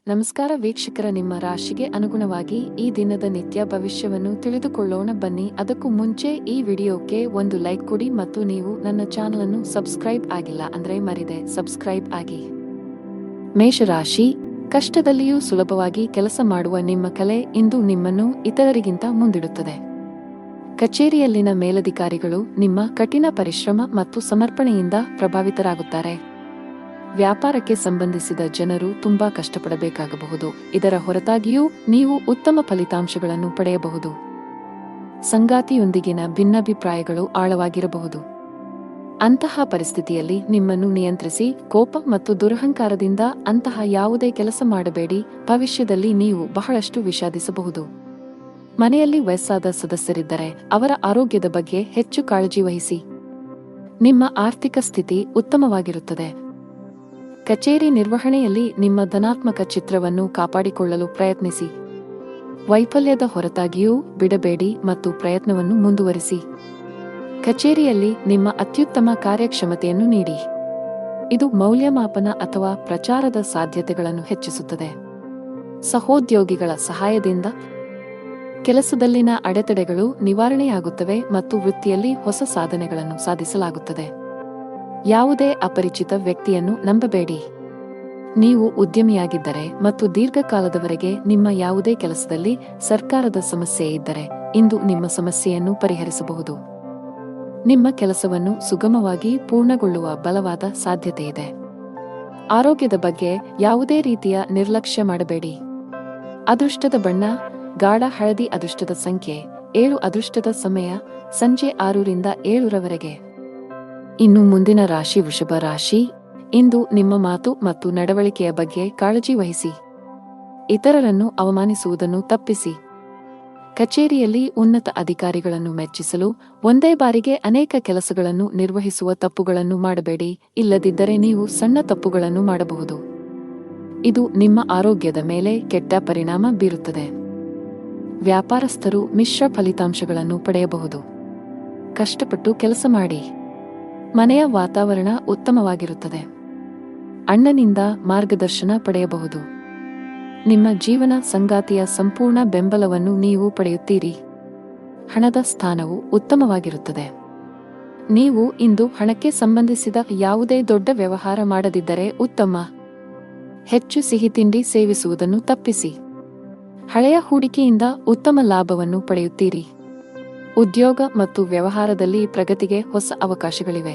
ನಮಸ್ಕಾರ ವೀಕ್ಷಕರ, ನಿಮ್ಮ ರಾಶಿಗೆ ಅನುಗುಣವಾಗಿ ಈ ದಿನದ ನಿತ್ಯ ಭವಿಷ್ಯವನ್ನು ತಿಳಿದುಕೊಳ್ಳೋಣ ಬನ್ನಿ. ಅದಕ್ಕೂ ಮುಂಚೆ ಈ ವಿಡಿಯೋಕ್ಕೆ ಒಂದು ಲೈಕ್ ಕೊಡಿ ಮತ್ತು ನೀವು ನನ್ನ ಚಾನಲ್ ಅನ್ನು ಸಬ್ಸ್ಕ್ರೈಬ್ ಆಗಿಲ್ಲ ಅಂದ್ರೆ ಮರಿದೆ ಸಬ್ಸ್ಕ್ರೈಬ್ ಆಗಿ. ಮೇಷರಾಶಿ, ಕಷ್ಟದಲ್ಲಿಯೂ ಸುಲಭವಾಗಿ ಕೆಲಸ ಮಾಡುವ ನಿಮ್ಮ ಕಲೆ ಇಂದು ನಿಮ್ಮನ್ನು ಇತರರಿಗಿಂತ ಮುಂದಿಡುತ್ತದೆ. ಕಚೇರಿಯಲ್ಲಿನ ಮೇಲಧಿಕಾರಿಗಳು ನಿಮ್ಮ ಕಠಿಣ ಪರಿಶ್ರಮ ಮತ್ತು ಸಮರ್ಪಣೆಯಿಂದ ಪ್ರಭಾವಿತರಾಗುತ್ತಾರೆ. ವ್ಯಾಪಾರಕ್ಕೆ ಸಂಬಂಧಿಸಿದ ಜನರು ತುಂಬಾ ಕಷ್ಟಪಡಬೇಕಾಗಬಹುದು. ಇದರ ಹೊರತಾಗಿಯೂ ನೀವು ಉತ್ತಮ ಫಲಿತಾಂಶಗಳನ್ನು ಪಡೆಯಬಹುದು. ಸಂಗಾತಿಯೊಂದಿಗಿನ ಭಿನ್ನಾಭಿಪ್ರಾಯಗಳು ಆಳವಾಗಿರಬಹುದು. ಅಂತಹ ಪರಿಸ್ಥಿತಿಯಲ್ಲಿ ನಿಮ್ಮನ್ನು ನಿಯಂತ್ರಿಸಿ, ಕೋಪ ಮತ್ತು ದುರಹಂಕಾರದಿಂದ ಅಂತಹ ಯಾವುದೇ ಕೆಲಸ ಮಾಡಬೇಡಿ. ಭವಿಷ್ಯದಲ್ಲಿ ನೀವು ಬಹಳಷ್ಟು ವಿಷಾದಿಸಬಹುದು. ಮನೆಯಲ್ಲಿ ವಯಸ್ಸಾದ ಸದಸ್ಯರಿದ್ದರೆ ಅವರ ಆರೋಗ್ಯದ ಬಗ್ಗೆ ಹೆಚ್ಚು ಕಾಳಜಿ ವಹಿಸಿ. ನಿಮ್ಮ ಆರ್ಥಿಕ ಸ್ಥಿತಿ ಉತ್ತಮವಾಗಿರುತ್ತದೆ. ಕಚೇರಿ ನಿರ್ವಹಣೆಯಲ್ಲಿ ನಿಮ್ಮ ಧನಾತ್ಮಕ ಚಿತ್ರವನ್ನು ಕಾಪಾಡಿಕೊಳ್ಳಲು ಪ್ರಯತ್ನಿಸಿ. ವೈಫಲ್ಯದ ಹೊರತಾಗಿಯೂ ಬಿಡಬೇಡಿ ಮತ್ತು ಪ್ರಯತ್ನವನ್ನು ಮುಂದುವರಿಸಿ. ಕಚೇರಿಯಲ್ಲಿ ನಿಮ್ಮ ಅತ್ಯುತ್ತಮ ಕಾರ್ಯಕ್ಷಮತೆಯನ್ನು ನೀಡಿ. ಇದು ಮೌಲ್ಯಮಾಪನ ಅಥವಾ ಪ್ರಚಾರದ ಸಾಧ್ಯತೆಗಳನ್ನು ಹೆಚ್ಚಿಸುತ್ತದೆ. ಸಹೋದ್ಯೋಗಿಗಳ ಸಹಾಯದಿಂದ ಕೆಲಸದಲ್ಲಿನ ಅಡೆತಡೆಗಳು ನಿವಾರಣೆಯಾಗುತ್ತವೆ ಮತ್ತು ವೃತ್ತಿಯಲ್ಲಿ ಹೊಸ ಸಾಧನೆಗಳನ್ನು ಸಾಧಿಸಲಾಗುತ್ತದೆ. ಯಾವುದೇ ಅಪರಿಚಿತ ವ್ಯಕ್ತಿಯನ್ನು ನಂಬಬೇಡಿ. ನೀವು ಉದ್ಯಮಿಯಾಗಿದ್ದರೆ ಮತ್ತು ದೀರ್ಘಕಾಲದವರೆಗೆ ನಿಮ್ಮ ಯಾವುದೇ ಕೆಲಸದಲ್ಲಿ ಸರ್ಕಾರದ ಸಮಸ್ಯೆ ಇದ್ದರೆ ಇಂದು ನಿಮ್ಮ ಸಮಸ್ಯೆಯನ್ನು ಪರಿಹರಿಸಬಹುದು. ನಿಮ್ಮ ಕೆಲಸವನ್ನು ಸುಗಮವಾಗಿ ಪೂರ್ಣಗೊಳ್ಳುವ ಬಲವಾದ ಸಾಧ್ಯತೆಯಿದೆ. ಆರೋಗ್ಯದ ಬಗ್ಗೆ ಯಾವುದೇ ರೀತಿಯ ನಿರ್ಲಕ್ಷ್ಯ ಮಾಡಬೇಡಿ. ಅದೃಷ್ಟದ ಬಣ್ಣ ಗಾಢ ಹಳದಿ. ಅದೃಷ್ಟದ ಸಂಖ್ಯೆ 7. ಅದೃಷ್ಟದ ಸಮಯ ಸಂಜೆ 6 ರಿಂದ 7 ಇನ್ನು ಮುಂದಿನ ರಾಶಿ ವೃಷಭ ರಾಶಿ. ಇಂದು ನಿಮ್ಮ ಮಾತು ಮತ್ತು ನಡವಳಿಕೆಯ ಬಗ್ಗೆ ಕಾಳಜಿ ವಹಿಸಿ. ಇತರರನ್ನು ಅವಮಾನಿಸುವುದನ್ನು ತಪ್ಪಿಸಿ. ಕಚೇರಿಯಲ್ಲಿ ಉನ್ನತ ಅಧಿಕಾರಿಗಳನ್ನು ಮೆಚ್ಚಿಸಲು ಒಂದೇ ಬಾರಿಗೆ ಅನೇಕ ಕೆಲಸಗಳನ್ನು ನಿರ್ವಹಿಸುವ ತಪ್ಪುಗಳನ್ನು ಮಾಡಬೇಡಿ. ಇಲ್ಲದಿದ್ದರೆ ನೀವು ಸಣ್ಣ ತಪ್ಪುಗಳನ್ನು ಮಾಡಬಹುದು. ಇದು ನಿಮ್ಮ ಆರೋಗ್ಯದ ಮೇಲೆ ಕೆಟ್ಟ ಪರಿಣಾಮ ಬೀರುತ್ತದೆ. ವ್ಯಾಪಾರಸ್ಥರು ಮಿಶ್ರ ಫಲಿತಾಂಶಗಳನ್ನು ಪಡೆಯಬಹುದು. ಕಷ್ಟಪಟ್ಟು ಕೆಲಸ ಮಾಡಿ. ಮನೆಯ ವಾತಾವರಣ ಉತ್ತಮವಾಗಿರುತ್ತದೆ. ಅಣ್ಣನಿಂದ ಮಾರ್ಗದರ್ಶನ ಪಡೆಯಬಹುದು. ನಿಮ್ಮ ಜೀವನ ಸಂಗಾತಿಯ ಸಂಪೂರ್ಣ ಬೆಂಬಲವನ್ನು ನೀವು ಪಡೆಯುತ್ತೀರಿ. ಹಣದ ಸ್ಥಾನವು ಉತ್ತಮವಾಗಿರುತ್ತದೆ. ನೀವು ಇಂದು ಹಣಕ್ಕೆ ಸಂಬಂಧಿಸಿದ ಯಾವುದೇ ದೊಡ್ಡ ವ್ಯವಹಾರ ಮಾಡದಿದ್ದರೆ ಉತ್ತಮ. ಹೆಚ್ಚು ಸಿಹಿತಿಂಡಿ ಸೇವಿಸುವುದನ್ನು ತಪ್ಪಿಸಿ. ಹಳೆಯ ಹೂಡಿಕೆಯಿಂದ ಉತ್ತಮ ಲಾಭವನ್ನು ಪಡೆಯುತ್ತೀರಿ. ಉದ್ಯೋಗ ಮತ್ತು ವ್ಯವಹಾರದಲ್ಲಿ ಪ್ರಗತಿಗೆ ಹೊಸ ಅವಕಾಶಗಳಿವೆ.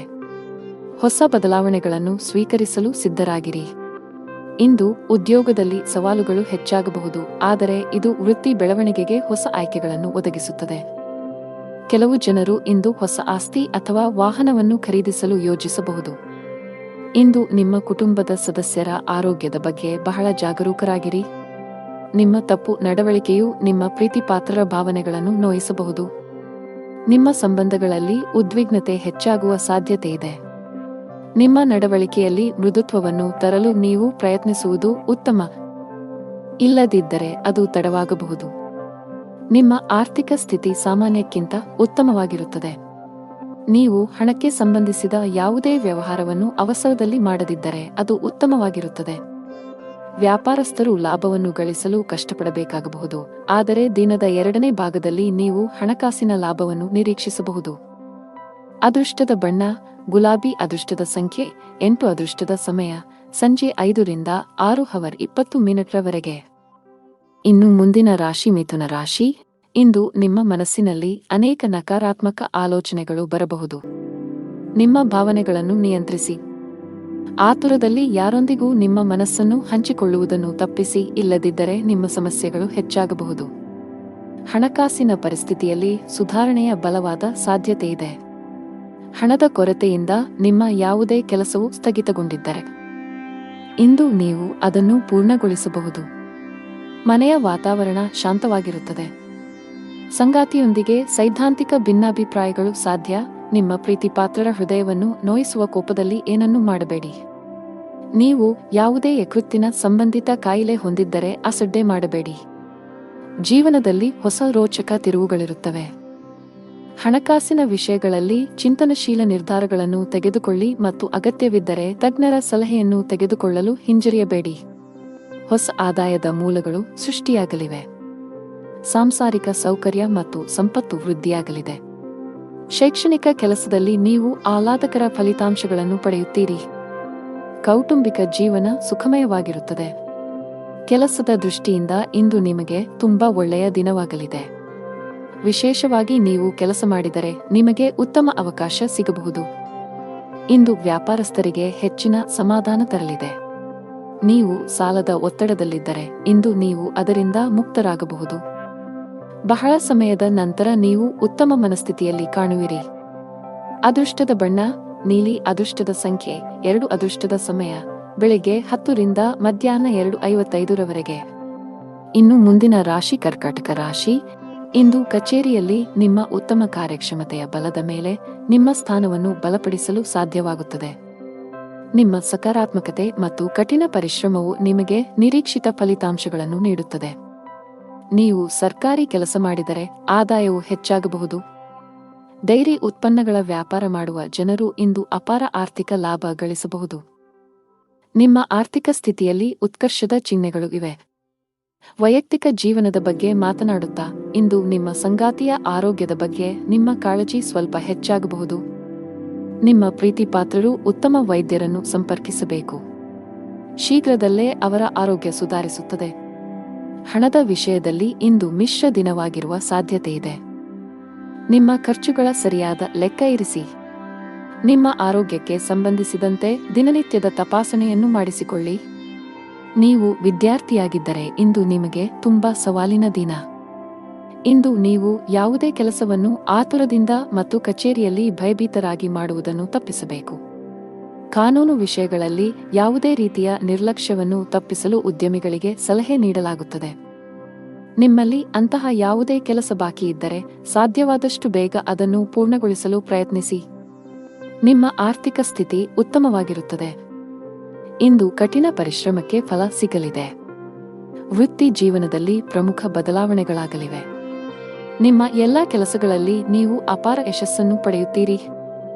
ಹೊಸ ಬದಲಾವಣೆಗಳನ್ನು ಸ್ವೀಕರಿಸಲು ಸಿದ್ಧರಾಗಿರಿ. ಇಂದು ಉದ್ಯೋಗದಲ್ಲಿ ಸವಾಲುಗಳು ಹೆಚ್ಚಾಗಬಹುದು, ಆದರೆ ಇದು ವೃತ್ತಿ ಬೆಳವಣಿಗೆಗೆ ಹೊಸ ಆಯ್ಕೆಗಳನ್ನು ಒದಗಿಸುತ್ತದೆ. ಕೆಲವು ಜನರು ಇಂದು ಹೊಸ ಆಸ್ತಿ ಅಥವಾ ವಾಹನವನ್ನು ಖರೀದಿಸಲು ಯೋಜಿಸಬಹುದು. ಇಂದು ನಿಮ್ಮ ಕುಟುಂಬದ ಸದಸ್ಯರ ಆರೋಗ್ಯದ ಬಗ್ಗೆ ಬಹಳ ಜಾಗರೂಕರಾಗಿರಿ. ನಿಮ್ಮ ತಪ್ಪು ನಡವಳಿಕೆಯು ನಿಮ್ಮ ಪ್ರೀತಿಪಾತ್ರರ ಭಾವನೆಗಳನ್ನು ನೋಯಿಸಬಹುದು. ನಿಮ್ಮ ಸಂಬಂಧಗಳಲ್ಲಿ ಉದ್ವಿಗ್ನತೆ ಹೆಚ್ಚಾಗುವ ಸಾಧ್ಯತೆಯಿದೆ. ನಿಮ್ಮ ನಡವಳಿಕೆಯಲ್ಲಿ ಮೃದುತ್ವವನ್ನು ತರಲು ನೀವು ಪ್ರಯತ್ನಿಸುವುದು ಉತ್ತಮ. ಇಲ್ಲದಿದ್ದರೆ ಅದು ತಡವಾಗಬಹುದು. ನಿಮ್ಮ ಆರ್ಥಿಕ ಸ್ಥಿತಿ ಸಾಮಾನ್ಯಕ್ಕಿಂತ ಉತ್ತಮವಾಗಿರುತ್ತದೆ. ನೀವು ಹಣಕ್ಕೆ ಸಂಬಂಧಿಸಿದ ಯಾವುದೇ ವ್ಯವಹಾರವನ್ನು ಅವಸರದಲ್ಲಿ ಮಾಡದಿದ್ದರೆ ಅದು ಉತ್ತಮವಾಗಿರುತ್ತದೆ. ವ್ಯಾಪಾರಸ್ಥರು ಲಾಭವನ್ನು ಗಳಿಸಲು ಕಷ್ಟಪಡಬೇಕಾಗಬಹುದು, ಆದರೆ ದಿನದ 2ನೇ ಭಾಗದಲ್ಲಿ ನೀವು ಹಣಕಾಸಿನ ಲಾಭವನ್ನು ನಿರೀಕ್ಷಿಸಬಹುದು. ಅದೃಷ್ಟದ ಬಣ್ಣ ಗುಲಾಬಿ. ಅದೃಷ್ಟದ ಸಂಖ್ಯೆ 8. ಅದೃಷ್ಟದ ಸಮಯ ಸಂಜೆ 5 ರಿಂದ 6:20 ಇನ್ನು ಮುಂದಿನ ರಾಶಿ ಮಿಥುನ ರಾಶಿ. ಇಂದು ನಿಮ್ಮ ಮನಸ್ಸಿನಲ್ಲಿ ಅನೇಕ ನಕಾರಾತ್ಮಕ ಆಲೋಚನೆಗಳು ಬರಬಹುದು. ನಿಮ್ಮ ಭಾವನೆಗಳನ್ನು ನಿಯಂತ್ರಿಸಿ. ಆತುರದಲ್ಲಿ ಯಾರೊಂದಿಗೂ ನಿಮ್ಮ ಮನಸ್ಸನ್ನು ಹಂಚಿಕೊಳ್ಳುವುದನ್ನು ತಪ್ಪಿಸಿ. ಇಲ್ಲದಿದ್ದರೆ ನಿಮ್ಮ ಸಮಸ್ಯೆಗಳು ಹೆಚ್ಚಾಗಬಹುದು. ಹಣಕಾಸಿನ ಪರಿಸ್ಥಿತಿಯಲ್ಲಿ ಸುಧಾರಣೆಯ ಬಲವಾದ ಸಾಧ್ಯತೆಯಿದೆ. ಹಣದ ಕೊರತೆಯಿಂದ ನಿಮ್ಮ ಯಾವುದೇ ಕೆಲಸವು ಸ್ಥಗಿತಗೊಂಡಿದ್ದರೆ ಇಂದು ನೀವು ಅದನ್ನು ಪೂರ್ಣಗೊಳಿಸಬಹುದು. ಮನೆಯ ವಾತಾವರಣ ಶಾಂತವಾಗಿರುತ್ತದೆ. ಸಂಗಾತಿಯೊಂದಿಗೆ ಸೈದ್ಧಾಂತಿಕ ಭಿನ್ನಾಭಿಪ್ರಾಯಗಳು ಸಾಧ್ಯ. ನಿಮ್ಮ ಪ್ರೀತಿಪಾತ್ರರ ಹೃದಯವನ್ನು ನೋಯಿಸುವ ಕೋಪದಲ್ಲಿ ಏನನ್ನೂ ಮಾಡಬೇಡಿ. ನೀವು ಯಾವುದೇ ಯಕೃತ್ತಿನ ಸಂಬಂಧಿತ ಕಾಯಿಲೆ ಹೊಂದಿದ್ದರೆ ಅಸಡ್ಡೆ ಮಾಡಬೇಡಿ. ಜೀವನದಲ್ಲಿ ಹೊಸ ರೋಚಕ ತಿರುವುಗಳಿರುತ್ತವೆ. ಹಣಕಾಸಿನ ವಿಷಯಗಳಲ್ಲಿ ಚಿಂತನಶೀಲ ನಿರ್ಧಾರಗಳನ್ನು ತೆಗೆದುಕೊಳ್ಳಿ ಮತ್ತು ಅಗತ್ಯವಿದ್ದರೆ ತಜ್ಞರ ಸಲಹೆಯನ್ನು ತೆಗೆದುಕೊಳ್ಳಲು ಹಿಂಜರಿಯಬೇಡಿ. ಹೊಸ ಆದಾಯದ ಮೂಲಗಳು ಸೃಷ್ಟಿಯಾಗಲಿವೆ. ಸಾಂಸಾರಿಕ ಸೌಕರ್ಯ ಮತ್ತು ಸಂಪತ್ತು ವೃದ್ಧಿಯಾಗಲಿದೆ. ಶೈಕ್ಷಣಿಕ ಕೆಲಸದಲ್ಲಿ ನೀವು ಆಹ್ಲಾದಕರ ಫಲಿತಾಂಶಗಳನ್ನು ಪಡೆಯುತ್ತೀರಿ. ಕೌಟುಂಬಿಕ ಜೀವನ ಸುಖಮಯವಾಗಿರುತ್ತದೆ. ಕೆಲಸದ ದೃಷ್ಟಿಯಿಂದ ಇಂದು ನಿಮಗೆ ತುಂಬಾ ಒಳ್ಳೆಯ ದಿನವಾಗಲಿದೆ. ವಿಶೇಷವಾಗಿ ನೀವು ಕೆಲಸ ಮಾಡಿದರೆ ನಿಮಗೆ ಉತ್ತಮ ಅವಕಾಶ ಸಿಗಬಹುದು. ಇಂದು ವ್ಯಾಪಾರಸ್ಥರಿಗೆ ಹೆಚ್ಚಿನ ಸಮಾಧಾನ ತರಲಿದೆ. ನೀವು ಸಾಲದ ಒತ್ತಡದಲ್ಲಿದ್ದರೆ ಇಂದು ನೀವು ಅದರಿಂದ ಮುಕ್ತರಾಗಬಹುದು. ಬಹಳ ಸಮಯದ ನಂತರ ನೀವು ಉತ್ತಮ ಮನಸ್ಥಿತಿಯಲ್ಲಿ ಕಾಣುವಿರಿ. ಅದೃಷ್ಟದ ಬಣ್ಣ ನೀಲಿ. ಅದೃಷ್ಟದ ಸಂಖ್ಯೆ 2. ಅದೃಷ್ಟದ ಸಮಯ ಬೆಳಿಗ್ಗೆ 10 ರಿಂದ ಮಧ್ಯಾಹ್ನ 2:55 ಇನ್ನು ಮುಂದಿನ ರಾಶಿ ಕರ್ಕಾಟಕ ರಾಶಿ. ಇಂದು ಕಚೇರಿಯಲ್ಲಿ ನಿಮ್ಮ ಉತ್ತಮ ಕಾರ್ಯಕ್ಷಮತೆಯ ಬಲದ ಮೇಲೆ ನಿಮ್ಮ ಸ್ಥಾನವನ್ನು ಬಲಪಡಿಸಲು ಸಾಧ್ಯವಾಗುತ್ತದೆ. ನಿಮ್ಮ ಸಕಾರಾತ್ಮಕತೆ ಮತ್ತು ಕಠಿಣ ಪರಿಶ್ರಮವು ನಿಮಗೆ ನಿರೀಕ್ಷಿತ ಫಲಿತಾಂಶಗಳನ್ನು ನೀಡುತ್ತದೆ. ನೀವು ಸರ್ಕಾರಿ ಕೆಲಸ ಮಾಡಿದರೆ ಆದಾಯವು ಹೆಚ್ಚಾಗಬಹುದು. ಡೈರಿ ಉತ್ಪನ್ನಗಳ ವ್ಯಾಪಾರ ಮಾಡುವ ಜನರು ಇಂದು ಅಪಾರ ಆರ್ಥಿಕ ಲಾಭ ಗಳಿಸಬಹುದು. ನಿಮ್ಮ ಆರ್ಥಿಕ ಸ್ಥಿತಿಯಲ್ಲಿ ಉತ್ಕರ್ಷದ ಚಿಹ್ನೆಗಳು ಇವೆ. ವೈಯಕ್ತಿಕ ಜೀವನದ ಬಗ್ಗೆ ಮಾತನಾಡುತ್ತಾ ಇಂದು ನಿಮ್ಮ ಸಂಗಾತಿಯ ಆರೋಗ್ಯದ ಬಗ್ಗೆ ನಿಮ್ಮ ಕಾಳಜಿ ಸ್ವಲ್ಪ ಹೆಚ್ಚಾಗಬಹುದು. ನಿಮ್ಮ ಪ್ರೀತಿಪಾತ್ರರು ಉತ್ತಮ ವೈದ್ಯರನ್ನು ಸಂಪರ್ಕಿಸಬೇಕು. ಶೀಘ್ರದಲ್ಲೇ ಅವರ ಆರೋಗ್ಯ ಸುಧಾರಿಸುತ್ತದೆ. ಹಣದ ವಿಷಯದಲ್ಲಿ ಇಂದು ಮಿಶ್ರ ದಿನವಾಗಿರುವ ಸಾಧ್ಯತೆಯಿದೆ. ನಿಮ್ಮ ಖರ್ಚುಗಳ ಸರಿಯಾದ ಲೆಕ್ಕ ಇರಿಸಿ. ನಿಮ್ಮ ಆರೋಗ್ಯಕ್ಕೆ ಸಂಬಂಧಿಸಿದಂತೆ ದಿನನಿತ್ಯದ ತಪಾಸಣೆಯನ್ನು ಮಾಡಿಸಿಕೊಳ್ಳಿ. ನೀವು ವಿದ್ಯಾರ್ಥಿಯಾಗಿದ್ದರೆ ಇಂದು ನಿಮಗೆ ತುಂಬಾ ಸವಾಲಿನ ದಿನ. ಇಂದು ನೀವು ಯಾವುದೇ ಕೆಲಸವನ್ನು ಆತುರದಿಂದ ಮತ್ತು ಕಚೇರಿಯಲ್ಲಿ ಭಯಭೀತರಾಗಿ ಮಾಡುವುದನ್ನು ತಪ್ಪಿಸಬೇಕು. ಕಾನೂನು ವಿಷಯಗಳಲ್ಲಿ ಯಾವುದೇ ರೀತಿಯ ನಿರ್ಲಕ್ಷ್ಯವನ್ನು ತಪ್ಪಿಸಲು ಉದ್ಯಮಿಗಳಿಗೆ ಸಲಹೆ ನೀಡಲಾಗುತ್ತದೆ. ನಿಮ್ಮಲ್ಲಿ ಅಂತಹ ಯಾವುದೇ ಕೆಲಸ ಬಾಕಿ ಇದ್ದರೆ ಸಾಧ್ಯವಾದಷ್ಟು ಬೇಗ ಅದನ್ನು ಪೂರ್ಣಗೊಳಿಸಲು ಪ್ರಯತ್ನಿಸಿ. ನಿಮ್ಮ ಆರ್ಥಿಕ ಸ್ಥಿತಿ ಉತ್ತಮವಾಗಿರುತ್ತದೆ. ಇಂದು ಕಠಿಣ ಪರಿಶ್ರಮಕ್ಕೆ ಫಲ ಸಿಗಲಿದೆ. ವೃತ್ತಿ ಜೀವನದಲ್ಲಿ ಪ್ರಮುಖ ಬದಲಾವಣೆಗಳಾಗಲಿವೆ. ನಿಮ್ಮ ಎಲ್ಲಾ ಕೆಲಸಗಳಲ್ಲಿ ನೀವು ಅಪಾರ ಯಶಸ್ಸನ್ನು ಪಡೆಯುತ್ತೀರಿ.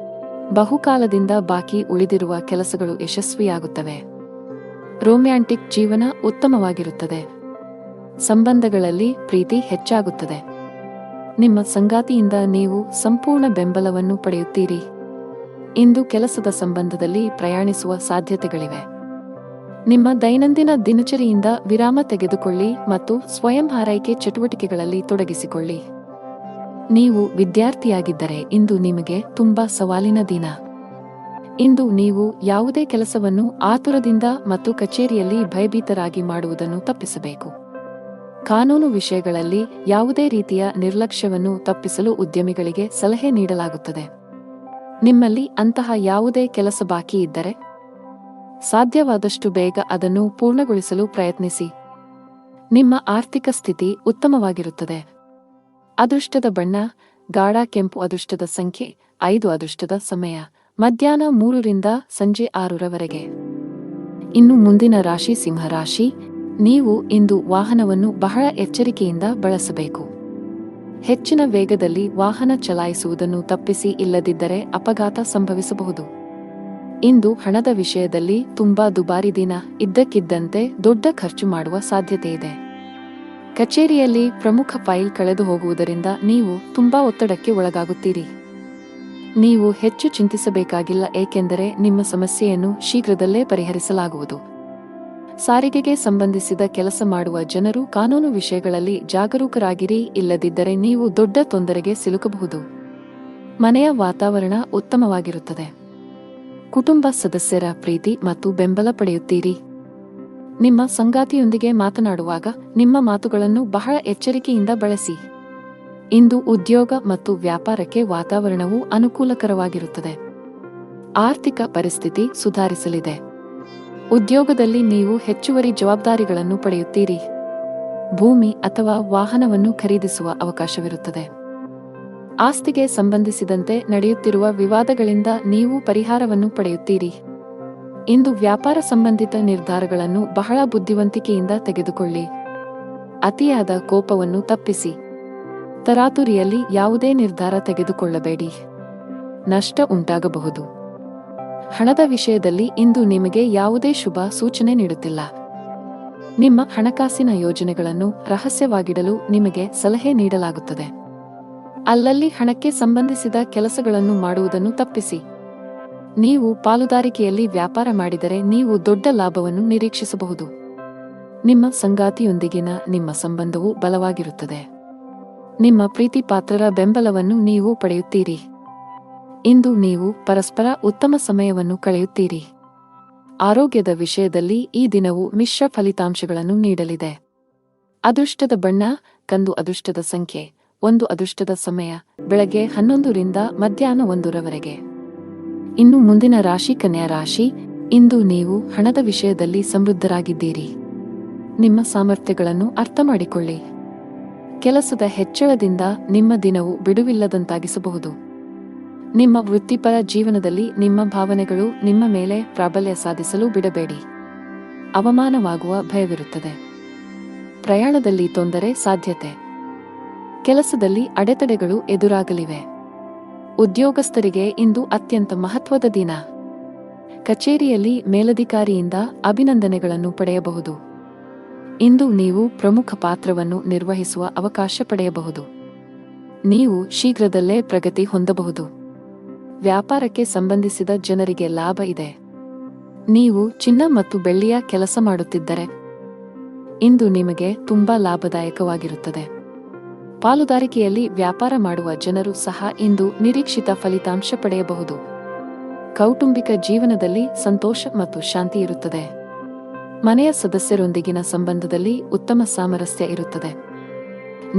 ಬಹುಕಾಲದಿಂದ ಬಾಕಿ ಉಳಿದಿರುವ ಕೆಲಸಗಳು ಯಶಸ್ವಿಯಾಗುತ್ತವೆ. ರೊಮ್ಯಾಂಟಿಕ್ ಜೀವನ ಉತ್ತಮವಾಗಿರುತ್ತದೆ. ಸಂಬಂಧಗಳಲ್ಲಿ ಪ್ರೀತಿ ಹೆಚ್ಚಾಗುತ್ತದೆ. ನಿಮ್ಮ ಸಂಗಾತಿಯಿಂದ ನೀವು ಸಂಪೂರ್ಣ ಬೆಂಬಲವನ್ನು ಪಡೆಯುತ್ತೀರಿ. ಇಂದು ಕೆಲಸದ ಸಂಬಂಧದಲ್ಲಿ ಪ್ರಯಾಣಿಸುವ ಸಾಧ್ಯತೆಗಳಿವೆ. ನಿಮ್ಮ ದೈನಂದಿನ ದಿನಚರಿಯಿಂದ ವಿರಾಮ ತೆಗೆದುಕೊಳ್ಳಿ ಮತ್ತು ಸ್ವಯಂ ಆರೈಕೆ ಚಟುವಟಿಕೆಗಳಲ್ಲಿ ತೊಡಗಿಸಿಕೊಳ್ಳಿ. ನೀವು ವಿದ್ಯಾರ್ಥಿಯಾಗಿದ್ದರೆ ಇಂದು ನಿಮಗೆ ತುಂಬಾ ಸವಾಲಿನ ದಿನ. ಇಂದು ನೀವು ಯಾವುದೇ ಕೆಲಸವನ್ನು ಆತುರದಿಂದ ಮತ್ತು ಕಚೇರಿಯಲ್ಲಿ ಭಯಭೀತರಾಗಿ ಮಾಡುವುದನ್ನು ತಪ್ಪಿಸಬೇಕು. ಕಾನೂನು ವಿಷಯಗಳಲ್ಲಿ ಯಾವುದೇ ರೀತಿಯ ನಿರ್ಲಕ್ಷ್ಯವನ್ನು ತಪ್ಪಿಸಲು ಉದ್ಯಮಿಗಳಿಗೆ ಸಲಹೆ ನೀಡಲಾಗುತ್ತದೆ. ನಿಮ್ಮಲ್ಲಿ ಅಂತಹ ಯಾವುದೇ ಕೆಲಸ ಬಾಕಿ ಇದ್ದರೆ ಸಾಧ್ಯವಾದಷ್ಟು ಬೇಗ ಅದನ್ನು ಪೂರ್ಣಗೊಳಿಸಲು ಪ್ರಯತ್ನಿಸಿ. ನಿಮ್ಮ ಆರ್ಥಿಕ ಸ್ಥಿತಿ ಉತ್ತಮವಾಗಿರುತ್ತದೆ. ಅದೃಷ್ಟದ ಬಣ್ಣ ಗಾಢ ಕೆಂಪು. ಅದೃಷ್ಟದ ಸಂಖ್ಯೆ 5. ಅದೃಷ್ಟದ ಸಮಯ ಮಧ್ಯಾಹ್ನ 3 ರಿಂದ ಸಂಜೆ 6 ಇನ್ನು ಮುಂದಿನ ರಾಶಿ ಸಿಂಹರಾಶಿ. ನೀವು ಇಂದು ವಾಹನವನ್ನು ಬಹಳ ಎಚ್ಚರಿಕೆಯಿಂದ ಬಳಸಬೇಕು. ಹೆಚ್ಚಿನ ವೇಗದಲ್ಲಿ ವಾಹನ ಚಲಾಯಿಸುವುದನ್ನು ತಪ್ಪಿಸಿ, ಇಲ್ಲದಿದ್ದರೆ ಅಪಘಾತ ಸಂಭವಿಸಬಹುದು. ಇಂದು ಹಣದ ವಿಷಯದಲ್ಲಿ ತುಂಬಾ ದುಬಾರಿ ದಿನ. ಇದ್ದಕ್ಕಿದ್ದಂತೆ ದೊಡ್ಡ ಖರ್ಚು ಮಾಡುವ ಸಾಧ್ಯತೆಯಿದೆ. ಕಚೇರಿಯಲ್ಲಿ ಪ್ರಮುಖ ಫೈಲ್ ಕಳೆದು ಹೋಗುವುದರಿಂದ ನೀವು ತುಂಬಾ ಒತ್ತಡಕ್ಕೆ ಒಳಗಾಗುತ್ತೀರಿ. ನೀವು ಹೆಚ್ಚು ಚಿಂತಿಸಬೇಕಾಗಿಲ್ಲ, ಏಕೆಂದರೆ ನಿಮ್ಮ ಸಮಸ್ಯೆಯನ್ನು ಶೀಘ್ರದಲ್ಲೇ ಪರಿಹರಿಸಲಾಗುವುದು. ಸಾರಿಗೆಗೆ ಸಂಬಂಧಿಸಿದ ಕೆಲಸ ಮಾಡುವ ಜನರು ಕಾನೂನು ವಿಷಯಗಳಲ್ಲಿ ಜಾಗರೂಕರಾಗಿರಿ, ಇಲ್ಲದಿದ್ದರೆ ನೀವು ದೊಡ್ಡ ತೊಂದರೆಗೆ ಸಿಲುಕಬಹುದು. ಮನೆಯ ವಾತಾವರಣ ಉತ್ತಮವಾಗಿರುತ್ತದೆ. ಕುಟುಂಬ ಸದಸ್ಯರ ಪ್ರೀತಿ ಮತ್ತು ಬೆಂಬಲ ಪಡೆಯುತ್ತೀರಿ. ನಿಮ್ಮ ಸಂಗಾತಿಯೊಂದಿಗೆ ಮಾತನಾಡುವಾಗ ನಿಮ್ಮ ಮಾತುಗಳನ್ನು ಬಹಳ ಎಚ್ಚರಿಕೆಯಿಂದ ಬಳಸಿ. ಇಂದು ಉದ್ಯೋಗ ಮತ್ತು ವ್ಯಾಪಾರಕ್ಕೆ ವಾತಾವರಣವು ಅನುಕೂಲಕರವಾಗಿರುತ್ತದೆ. ಆರ್ಥಿಕ ಪರಿಸ್ಥಿತಿ ಸುಧಾರಿಸಲಿದೆ. ಉದ್ಯೋಗದಲ್ಲಿ ನೀವು ಹೆಚ್ಚುವರಿ ಜವಾಬ್ದಾರಿಗಳನ್ನು ಪಡೆಯುತ್ತೀರಿ. ಭೂಮಿ ಅಥವಾ ವಾಹನವನ್ನು ಖರೀದಿಸುವ ಅವಕಾಶವಿರುತ್ತದೆ. ಆಸ್ತಿಗೆ ಸಂಬಂಧಿಸಿದಂತೆ ನಡೆಯುತ್ತಿರುವ ವಿವಾದಗಳಿಂದ ನೀವು ಪರಿಹಾರವನ್ನು ಪಡೆಯುತ್ತೀರಿ. ಇಂದು ವ್ಯಾಪಾರ ಸಂಬಂಧಿತ ನಿರ್ಧಾರಗಳನ್ನು ಬಹಳ ಬುದ್ಧಿವಂತಿಕೆಯಿಂದ ತೆಗೆದುಕೊಳ್ಳಿ. ಅತಿಯಾದ ಕೋಪವನ್ನು ತಪ್ಪಿಸಿ. ತರಾತುರಿಯಲ್ಲಿ ಯಾವುದೇ ನಿರ್ಧಾರ ತೆಗೆದುಕೊಳ್ಳಬೇಡಿ. ನಷ್ಟ ಉಂಟಾಗಬಹುದು. ಹಣದ ವಿಷಯದಲ್ಲಿ ಇಂದು ನಿಮಗೆ ಯಾವುದೇ ಶುಭ ಸೂಚನೆ ನೀಡುತ್ತಿಲ್ಲ. ನಿಮ್ಮ ಹಣಕಾಸಿನ ಯೋಜನೆಗಳನ್ನು ರಹಸ್ಯವಾಗಿಡಲು ನಿಮಗೆ ಸಲಹೆ ನೀಡಲಾಗುತ್ತದೆ. ಅಲ್ಲಲ್ಲಿ ಹಣಕ್ಕೆ ಸಂಬಂಧಿಸಿದ ಕೆಲಸಗಳನ್ನು ಮಾಡುವುದನ್ನು ತಪ್ಪಿಸಿ. ನೀವು ಪಾಲುದಾರಿಕೆಯಲ್ಲಿ ವ್ಯಾಪಾರ ಮಾಡಿದರೆ ನೀವು ದೊಡ್ಡ ಲಾಭವನ್ನು ನಿರೀಕ್ಷಿಸಬಹುದು. ನಿಮ್ಮ ಸಂಗಾತಿಯೊಂದಿಗಿನ ನಿಮ್ಮ ಸಂಬಂಧವು ಬಲವಾಗಿರುತ್ತದೆ. ನಿಮ್ಮ ಪ್ರೀತಿಪಾತ್ರರ ಬೆಂಬಲವನ್ನು ನೀವು ಪಡೆಯುತ್ತೀರಿ. ಇಂದು ನೀವು ಪರಸ್ಪರ ಉತ್ತಮ ಸಮಯವನ್ನು ಕಳೆಯುತ್ತೀರಿ. ಆರೋಗ್ಯದ ವಿಷಯದಲ್ಲಿ ಈ ದಿನವು ಮಿಶ್ರ ಫಲಿತಾಂಶಗಳನ್ನು ನೀಡಲಿದೆ. ಅದೃಷ್ಟದ ಬಣ್ಣ ಕಂದು. ಅದೃಷ್ಟದ ಸಂಖ್ಯೆ 1. ಅದೃಷ್ಟದ ಸಮಯ ಬೆಳಗ್ಗೆ 11 ರಿಂದ ಮಧ್ಯಾಹ್ನ 1 ರವರೆಗೆ. ಇನ್ನು ಮುಂದಿನ ರಾಶಿ ಕನ್ಯಾ ರಾಶಿ. ಇಂದು ನೀವು ಹಣದ ವಿಷಯದಲ್ಲಿ ಸಮೃದ್ಧರಾಗಿದ್ದೀರಿ. ನಿಮ್ಮ ಸಾಮರ್ಥ್ಯಗಳನ್ನು ಅರ್ಥಮಾಡಿಕೊಳ್ಳಿ. ಕೆಲಸದ ಹೆಚ್ಚಳದಿಂದ ನಿಮ್ಮ ದಿನವು ಬಿಡುವಿಲ್ಲದಂತಾಗಿಸಬಹುದು. ನಿಮ್ಮ ವೃತ್ತಿಪರ ಜೀವನದಲ್ಲಿ ನಿಮ್ಮ ಭಾವನೆಗಳು ನಿಮ್ಮ ಮೇಲೆ ಪ್ರಾಬಲ್ಯ ಸಾಧಿಸಲು ಬಿಡಬೇಡಿ. ಅವಮಾನವಾಗುವ ಭಯವಿರುತ್ತದೆ. ಪ್ರಯಾಣದಲ್ಲಿ ತೊಂದರೆ ಸಾಧ್ಯತೆ. ಕೆಲಸದಲ್ಲಿ ಅಡೆತಡೆಗಳು ಎದುರಾಗಲಿವೆ. ಉದ್ಯೋಗಸ್ಥರಿಗೆ ಇಂದು ಅತ್ಯಂತ ಮಹತ್ವದ ದಿನ. ಕಚೇರಿಯಲ್ಲಿ ಮೇಲಧಿಕಾರಿಯಿಂದ ಅಭಿನಂದನೆಗಳನ್ನು ಪಡೆಯಬಹುದು. ಇಂದು ನೀವು ಪ್ರಮುಖ ಪಾತ್ರವನ್ನು ನಿರ್ವಹಿಸುವ ಅವಕಾಶ ಪಡೆಯಬಹುದು. ನೀವು ಶೀಘ್ರದಲ್ಲೇ ಪ್ರಗತಿ ಹೊಂದಬಹುದು. ವ್ಯಾಪಾರಕ್ಕೆ ಸಂಬಂಧಿಸಿದ ಜನರಿಗೆ ಲಾಭ ಇದೆ. ನೀವು ಚಿನ್ನ ಮತ್ತು ಬೆಳ್ಳಿಯ ಕೆಲಸ ಮಾಡುತ್ತಿದ್ದರೆ ಇಂದು ನಿಮಗೆ ತುಂಬಾ ಲಾಭದಾಯಕವಾಗಿರುತ್ತದೆ. ಪಾಲುದಾರಿಕೆಯಲ್ಲಿ ವ್ಯಾಪಾರ ಮಾಡುವ ಜನರು ಸಹ ಇಂದು ನಿರೀಕ್ಷಿತ ಫಲಿತಾಂಶ ಪಡೆಯಬಹುದು. ಕೌಟುಂಬಿಕ ಜೀವನದಲ್ಲಿ ಸಂತೋಷ ಮತ್ತು ಶಾಂತಿ ಇರುತ್ತದೆ. ಮನೆಯ ಸದಸ್ಯರೊಂದಿಗಿನ ಸಂಬಂಧದಲ್ಲಿ ಉತ್ತಮ ಸಾಮರಸ್ಯ ಇರುತ್ತದೆ.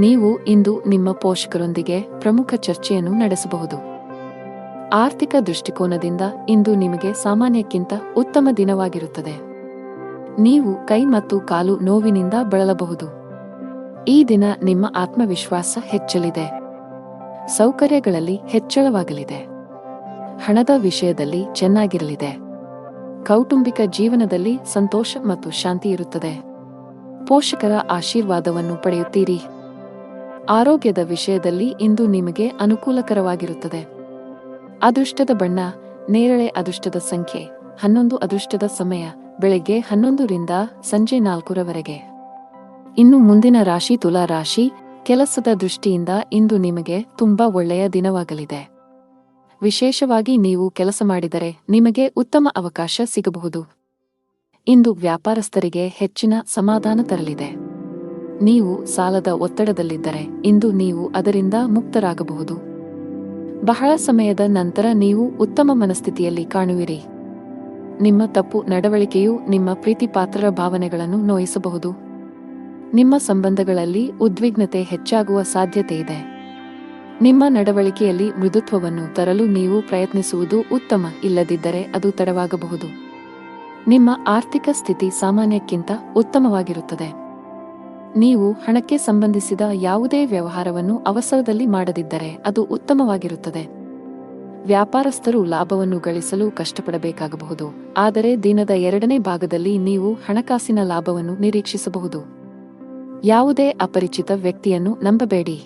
ನೀವು ಇಂದು ನಿಮ್ಮ ಪೋಷಕರೊಂದಿಗೆ ಪ್ರಮುಖ ಚರ್ಚೆಯನ್ನು ನಡೆಸಬಹುದು. ಆರ್ಥಿಕ ದೃಷ್ಟಿಕೋನದಿಂದ ಇಂದು ನಿಮಗೆ ಸಾಮಾನ್ಯಕ್ಕಿಂತ ಉತ್ತಮ ದಿನವಾಗಿರುತ್ತದೆ. ನೀವು ಕೈ ಮತ್ತು ಕಾಲು ನೋವಿನಿಂದ ಬಳಲಬಹುದು. ಈ ದಿನ ನಿಮ್ಮ ಆತ್ಮವಿಶ್ವಾಸ ಹೆಚ್ಚಲಿದೆ. ಸೌಕರ್ಯಗಳಲ್ಲಿ ಹೆಚ್ಚಳವಾಗಲಿದೆ. ಹಣದ ವಿಷಯದಲ್ಲಿ ಚೆನ್ನಾಗಿರಲಿದೆ. ಕೌಟುಂಬಿಕ ಜೀವನದಲ್ಲಿ ಸಂತೋಷ ಮತ್ತು ಶಾಂತಿ ಇರುತ್ತದೆ. ಪೋಷಕರ ಆಶೀರ್ವಾದವನ್ನು ಪಡೆಯುತ್ತೀರಿ. ಆರೋಗ್ಯದ ವಿಷಯದಲ್ಲಿ ಇಂದು ನಿಮಗೆ ಅನುಕೂಲಕರವಾಗಿರುತ್ತದೆ. ಅದೃಷ್ಟದ ಬಣ್ಣ ನೇರಳೆ. ಅದೃಷ್ಟದ ಸಂಖ್ಯೆ 11. ಅದೃಷ್ಟದ ಸಮಯ ಬೆಳಗ್ಗೆ 11 ರಿಂದ ಸಂಜೆ 4 ರವರೆಗೆ. ಇನ್ನು ಮುಂದಿನ ರಾಶಿ ತುಲಾ ರಾಶಿ. ಕೆಲಸದ ದೃಷ್ಟಿಯಿಂದ ಇಂದು ನಿಮಗೆ ತುಂಬಾ ಒಳ್ಳೆಯ ದಿನವಾಗಲಿದೆ. ವಿಶೇಷವಾಗಿ ನೀವು ಕೆಲಸ ಮಾಡಿದರೆ ನಿಮಗೆ ಉತ್ತಮ ಅವಕಾಶ ಸಿಗಬಹುದು. ಇಂದು ವ್ಯಾಪಾರಸ್ಥರಿಗೆ ಹೆಚ್ಚಿನ ಸಮಾಧಾನ ತರಲಿದೆ. ನೀವು ಸಾಲದ ಒತ್ತಡದಲ್ಲಿದ್ದರೆ ಇಂದು ನೀವು ಅದರಿಂದ ಮುಕ್ತರಾಗಬಹುದು. ಬಹಳ ಸಮಯದ ನಂತರ ನೀವು ಉತ್ತಮ ಮನಸ್ಥಿತಿಯಲ್ಲಿ ಕಾಣುವಿರಿ. ನಿಮ್ಮ ತಪ್ಪು ನಡವಳಿಕೆಯು ನಿಮ್ಮ ಪ್ರೀತಿಪಾತ್ರರ ಭಾವನೆಗಳನ್ನು ನೋಯಿಸಬಹುದು. ನಿಮ್ಮ ಸಂಬಂಧಗಳಲ್ಲಿ ಉದ್ವಿಗ್ನತೆ ಹೆಚ್ಚಾಗುವ ಸಾಧ್ಯತೆ ಇದೆ. ನಿಮ್ಮ ನಡವಳಿಕೆಯಲ್ಲಿ ಮೃದುತ್ವವನ್ನು ತರಲು ನೀವು ಪ್ರಯತ್ನಿಸುವುದು ಉತ್ತಮ. ಇಲ್ಲದಿದ್ದರೆ ಅದು ತಡವಾಗಬಹುದು. ನಿಮ್ಮ ಆರ್ಥಿಕ ಸ್ಥಿತಿ ಸಾಮಾನ್ಯಕ್ಕಿಂತ ಉತ್ತಮವಾಗಿರುತ್ತದೆ. ನೀವು ಹಣಕ್ಕೆ ಸಂಬಂಧಿಸಿದ ಯಾವುದೇ ವ್ಯವಹಾರವನ್ನು ಅವಸರದಲ್ಲಿ ಮಾಡದಿದ್ದರೆ ಅದು ಉತ್ತಮವಾಗಿರುತ್ತದೆ. ವ್ಯಾಪಾರಸ್ಥರು ಲಾಭವನ್ನು ಗಳಿಸಲು ಕಷ್ಟಪಡಬೇಕಾಗಬಹುದು. ಆದರೆ ದಿನದ 2ನೇ ಭಾಗದಲ್ಲಿ ನೀವು ಹಣಕಾಸಿನ ಲಾಭವನ್ನು ನಿರೀಕ್ಷಿಸಬಹುದು. ಯಾವುದೇ ಅಪರಿಚಿತ ವ್ಯಕ್ತಿಯನ್ನು ನಂಬಬೇಡಿ.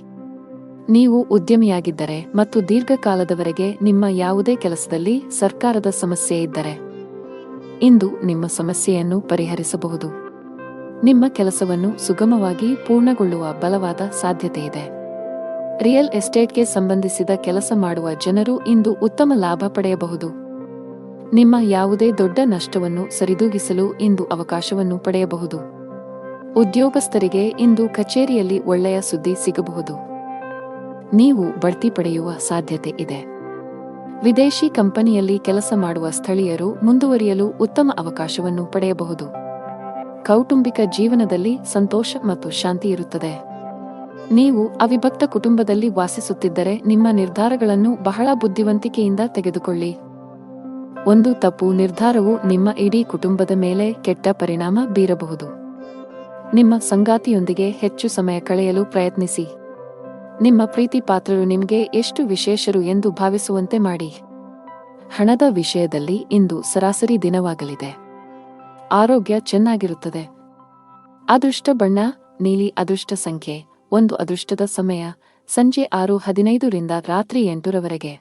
ನೀವು ಉದ್ಯಮಿಯಾಗಿದ್ದರೆ ಮತ್ತು ದೀರ್ಘಕಾಲದವರೆಗೆ ನಿಮ್ಮ ಯಾವುದೇ ಕೆಲಸದಲ್ಲಿ ಸರ್ಕಾರದ ಸಮಸ್ಯೆ ಇದ್ದರೆ ಇಂದು ನಿಮ್ಮ ಸಮಸ್ಯೆಯನ್ನು ಪರಿಹರಿಸಬಹುದು. ನಿಮ್ಮ ಕೆಲಸವನ್ನು ಸುಗಮವಾಗಿ ಪೂರ್ಣಗೊಳ್ಳುವ ಬಲವಾದ ಸಾಧ್ಯತೆಯಿದೆ. ರಿಯಲ್ ಎಸ್ಟೇಟ್ಗೆ ಸಂಬಂಧಿಸಿದ ಕೆಲಸ ಮಾಡುವ ಜನರು ಇಂದು ಉತ್ತಮ ಲಾಭ ಪಡೆಯಬಹುದು. ನಿಮ್ಮ ಯಾವುದೇ ದೊಡ್ಡ ನಷ್ಟವನ್ನು ಸರಿದೂಗಿಸಲು ಇಂದು ಅವಕಾಶವನ್ನು ಪಡೆಯಬಹುದು. ಉದ್ಯೋಗಸ್ಥರಿಗೆ ಇಂದು ಕಚೇರಿಯಲ್ಲಿ ಒಳ್ಳೆಯ ಸುದ್ದಿ ಸಿಗಬಹುದು. ನೀವು ಬಡ್ತಿ ಪಡೆಯುವ ಸಾಧ್ಯತೆ ಇದೆ. ವಿದೇಶಿ ಕಂಪನಿಯಲ್ಲಿ ಕೆಲಸ ಮಾಡುವ ಸ್ಥಳೀಯರು ಮುಂದುವರಿಯಲು ಉತ್ತಮ ಅವಕಾಶವನ್ನು ಪಡೆಯಬಹುದು. ಕೌಟುಂಬಿಕ ಜೀವನದಲ್ಲಿ ಸಂತೋಷ ಮತ್ತು ಶಾಂತಿ ಇರುತ್ತದೆ. ನೀವು ಅವಿಭಕ್ತ ಕುಟುಂಬದಲ್ಲಿ ವಾಸಿಸುತ್ತಿದ್ದರೆ ನಿಮ್ಮ ನಿರ್ಧಾರಗಳನ್ನು ಬಹಳ ಬುದ್ಧಿವಂತಿಕೆಯಿಂದ ತೆಗೆದುಕೊಳ್ಳಿ. ಒಂದು ತಪ್ಪು ನಿರ್ಧಾರವು ನಿಮ್ಮ ಇಡೀ ಕುಟುಂಬದ ಮೇಲೆ ಕೆಟ್ಟ ಪರಿಣಾಮ ಬೀರಬಹುದು. ನಿಮ್ಮ ಸಂಗಾತಿಯೊಂದಿಗೆ ಹೆಚ್ಚು ಸಮಯ ಕಳೆಯಲು ಪ್ರಯತ್ನಿಸಿ. ನಿಮ್ಮ ಪ್ರೀತಿಪಾತ್ರರು ನಿಮಗೆ ಎಷ್ಟು ವಿಶೇಷರು ಎಂದು ಭಾವಿಸುವಂತೆ ಮಾಡಿ. ಹಣದ ವಿಷಯದಲ್ಲಿ ಇಂದು ಸರಾಸರಿ ದಿನವಾಗಲಿದೆ. ಆರೋಗ್ಯ ಚೆನ್ನಾಗಿರುತ್ತದೆ. ಅದೃಷ್ಟ ಬಣ್ಣ ನೀಲಿ. ಅದೃಷ್ಟ ಸಂಖ್ಯೆ 1. ಅದೃಷ್ಟದ ಸಮಯ ಸಂಜೆ 6:15 ರಿಂದ ರಾತ್ರಿ 8 ರವರೆಗೆ.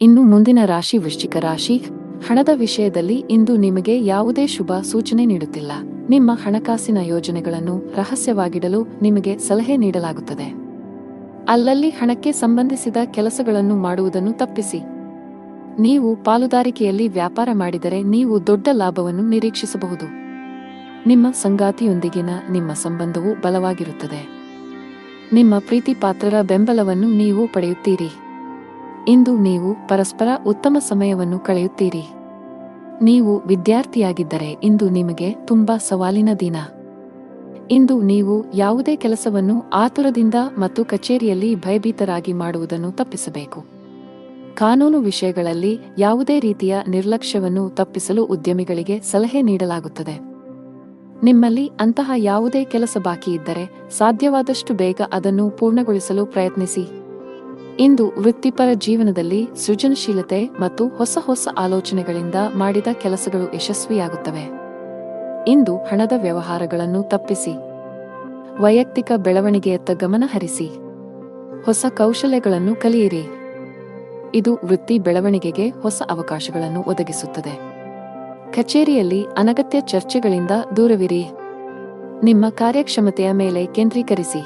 ಇನ್ನು ಮುಂದಿನ ರಾಶಿ ವೃಶ್ಚಿಕ ರಾಶಿ. ಹಣದ ವಿಷಯದಲ್ಲಿ ಇಂದು ನಿಮಗೆ ಯಾವುದೇ ಶುಭ ಸೂಚನೆ ನೀಡುತ್ತಿಲ್ಲ. ನಿಮ್ಮ ಹಣಕಾಸಿನ ಯೋಜನೆಗಳನ್ನು ರಹಸ್ಯವಾಗಿಡಲು ನಿಮಗೆ ಸಲಹೆ ನೀಡಲಾಗುತ್ತದೆ. ಅಲ್ಲಲ್ಲಿ ಹಣಕ್ಕೆ ಸಂಬಂಧಿಸಿದ ಕೆಲಸಗಳನ್ನು ಮಾಡುವುದನ್ನು ತಪ್ಪಿಸಿ. ನೀವು ಪಾಲುದಾರಿಕೆಯಲ್ಲಿ ವ್ಯಾಪಾರ ಮಾಡಿದರೆ ನೀವು ದೊಡ್ಡ ಲಾಭವನ್ನು ನಿರೀಕ್ಷಿಸಬಹುದು. ನಿಮ್ಮ ಸಂಗಾತಿಯೊಂದಿಗಿನ ನಿಮ್ಮ ಸಂಬಂಧವು ಬಲವಾಗಿರುತ್ತದೆ. ನಿಮ್ಮ ಪ್ರೀತಿಪಾತ್ರರ ಬೆಂಬಲವನ್ನು ನೀವು ಪಡೆಯುತ್ತೀರಿ. ಇಂದು ನೀವು ಪರಸ್ಪರ ಉತ್ತಮ ಸಮಯವನ್ನು ಕಳೆಯುತ್ತೀರಿ. ನೀವು ವಿದ್ಯಾರ್ಥಿಯಾಗಿದ್ದರೆ ಇಂದು ನಿಮಗೆ ತುಂಬಾ ಸವಾಲಿನ ದಿನ. ಇಂದು ನೀವು ಯಾವುದೇ ಕೆಲಸವನ್ನು ಆತುರದಿಂದ ಮತ್ತು ಕಚೇರಿಯಲ್ಲಿ ಭಯಭೀತರಾಗಿ ಮಾಡುವುದನ್ನು ತಪ್ಪಿಸಬೇಕು. ಕಾನೂನು ವಿಷಯಗಳಲ್ಲಿ ಯಾವುದೇ ರೀತಿಯ ನಿರ್ಲಕ್ಷ್ಯವನ್ನು ತಪ್ಪಿಸಲು ಉದ್ಯಮಿಗಳಿಗೆ ಸಲಹೆ ನೀಡಲಾಗುತ್ತದೆ. ನಿಮ್ಮಲ್ಲಿ ಅಂತಹ ಯಾವುದೇ ಕೆಲಸ ಬಾಕಿ ಇದ್ದರೆ ಸಾಧ್ಯವಾದಷ್ಟು ಬೇಗ ಅದನ್ನು ಪೂರ್ಣಗೊಳಿಸಲು ಪ್ರಯತ್ನಿಸಿ. ಇಂದು ವೃತ್ತಿಪರ ಜೀವನದಲ್ಲಿ ಸೃಜನಶೀಲತೆ ಮತ್ತು ಹೊಸ ಹೊಸ ಆಲೋಚನೆಗಳಿಂದ ಮಾಡಿದ ಕೆಲಸಗಳು ಯಶಸ್ವಿಯಾಗುತ್ತವೆ. ಇಂದು ಹಣದ ವ್ಯವಹಾರಗಳನ್ನು ತಪ್ಪಿಸಿ. ವೈಯಕ್ತಿಕ ಬೆಳವಣಿಗೆಯತ್ತ ಗಮನ ಹರಿಸಿ. ಹೊಸ ಕೌಶಲ್ಯಗಳನ್ನು ಕಲಿಯಿರಿ. ಇದು ವೃತ್ತಿ ಬೆಳವಣಿಗೆಗೆ ಹೊಸ ಅವಕಾಶಗಳನ್ನು ಒದಗಿಸುತ್ತದೆ. ಕಚೇರಿಯಲ್ಲಿ ಅನಗತ್ಯ ಚರ್ಚೆಗಳಿಂದ ದೂರವಿರಿ. ನಿಮ್ಮ ಕಾರ್ಯಕ್ಷಮತೆಯ ಮೇಲೆ ಕೇಂದ್ರೀಕರಿಸಿ.